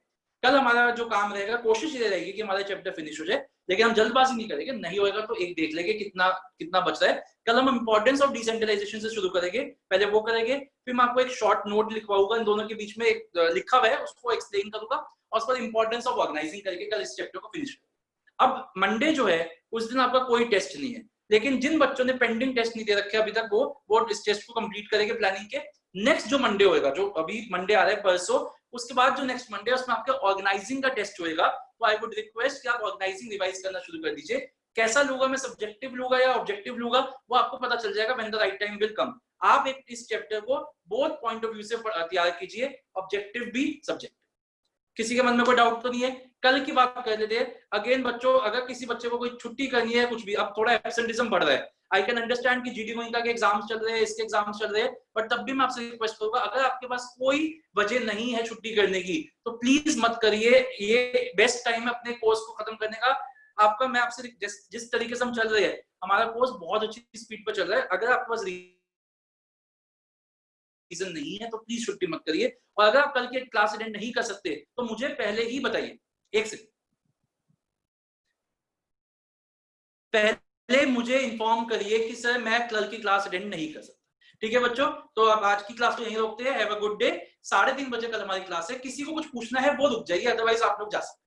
कल हमारा जो काम रहेगा, कोशिश ये रहेगी कि हमारा चैप्टर फिनिश हो जाए, लेकिन हम जल्दबाजी नहीं करेंगे, नहीं होएगा तो एक देख लेंगे कितना बच रहा है। कल हम इंपॉर्टेंस ऑफ डिसेंट्रलाइजेशन से शुरू करेंगे, पहले वो करेंगे, फिर मैं आपको एक शॉर्ट नोट लिखवाऊंगा, इन दोनों के बीच में एक लिखा हुआ है उसको एक्सप्लेन करूंगा, और उसके बाद इंपॉर्टेंस ऑफ ऑर्गेनाइजिंग करके कल इस चैप्टर को फिनिश करेंगे। अब मंडे जो है उस दिन आपका कोई टेस्ट नहीं है, लेकिन जिन बच्चों ने पेंडिंग टेस्ट नहीं दे रखे अभी तक, वो इस टेस्ट को कंप्लीट करेंगे प्लानिंग के। नेक्स्ट जो मंडे होएगा, जो अभी मंडे आ रहा है परसों, उसके बाद जो नेक्स्ट मंडे है उसमें आपका ऑर्गेनाइजिंग का टेस्ट होएगा। तो आई वुड रिक्वेस्ट कि आप ऑर्गेनाइजिंग रिवाइज करना शुरू कर दीजिए। कैसा लूंगा मैं, सब्जेक्टिव लूंगा या ऑब्जेक्टिव लूंगा, वो आपको पता चल जाएगा when the right time will come. आप एक इस चैप्टर को बोथ पॉइंट ऑफ व्यू से तैयार कीजिए, ऑब्जेक्टिव भी सब्जेक्टिव। किसी के मन में कोई डाउट तो नहीं है? कल की बात कर लेते हैं। अगेन बच्चों, अगर किसी बच्चे को कोई छुट्टी करनी है, कुछ भी, अब थोड़ा एब्सेंटिज्म बढ़ रहा है, आई कैन अंडरस्टैंड कि जीडी गोइंका के एग्जाम्स चल रहे हैं, इसके एग्जाम्स चल रहे हैं, बट तब भी मैं आपसे रिक्वेस्ट करूंगा, अगर आपके पास कोई वजह नहीं है छुट्टी करने की तो प्लीज मत करिए। ये बेस्ट टाइम है अपने कोर्स को खत्म करने का आपका। मैं आपसे जिस तरीके से हम चल रहे हैं, हमारा कोर्स बहुत अच्छी स्पीड पर चल रहा है, अगर आपके पास रीजन नहीं है तो प्लीज छुट्टी मत करिए। और अगर आप कल की क्लास अटेंड नहीं कर सकते तो मुझे पहले ही बताइए, एक सेकंड पहले मुझे इन्फॉर्म करिए कि सर मैं कल की क्लास अटेंड नहीं कर सकता। ठीक है बच्चों, तो अब आज की क्लास को यहीं रोकते हैं। Have a good day. 3:30 बजे कल हमारी क्लास है। किसी को कुछ पूछना है वो रुक जाइए, अदरवाइज आप लोग जा सकते।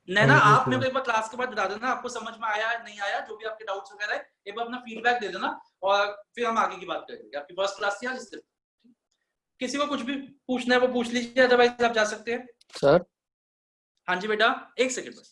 नैना, आप मेरे को एक बार क्लास के बाद बता देना आपको समझ में आया नहीं आया, जो भी आपके डाउट्स वगैरह है एक बार अपना फीडबैक दे देना और फिर हम आगे की बात करेंगे। आपकी फर्स्ट क्लास थी आज, इससे किसी को कुछ भी पूछना है वो पूछ लीजिए, अदरवाइज आप जा सकते हैं। सर हाँ जी बेटा, एक सेकंड बस।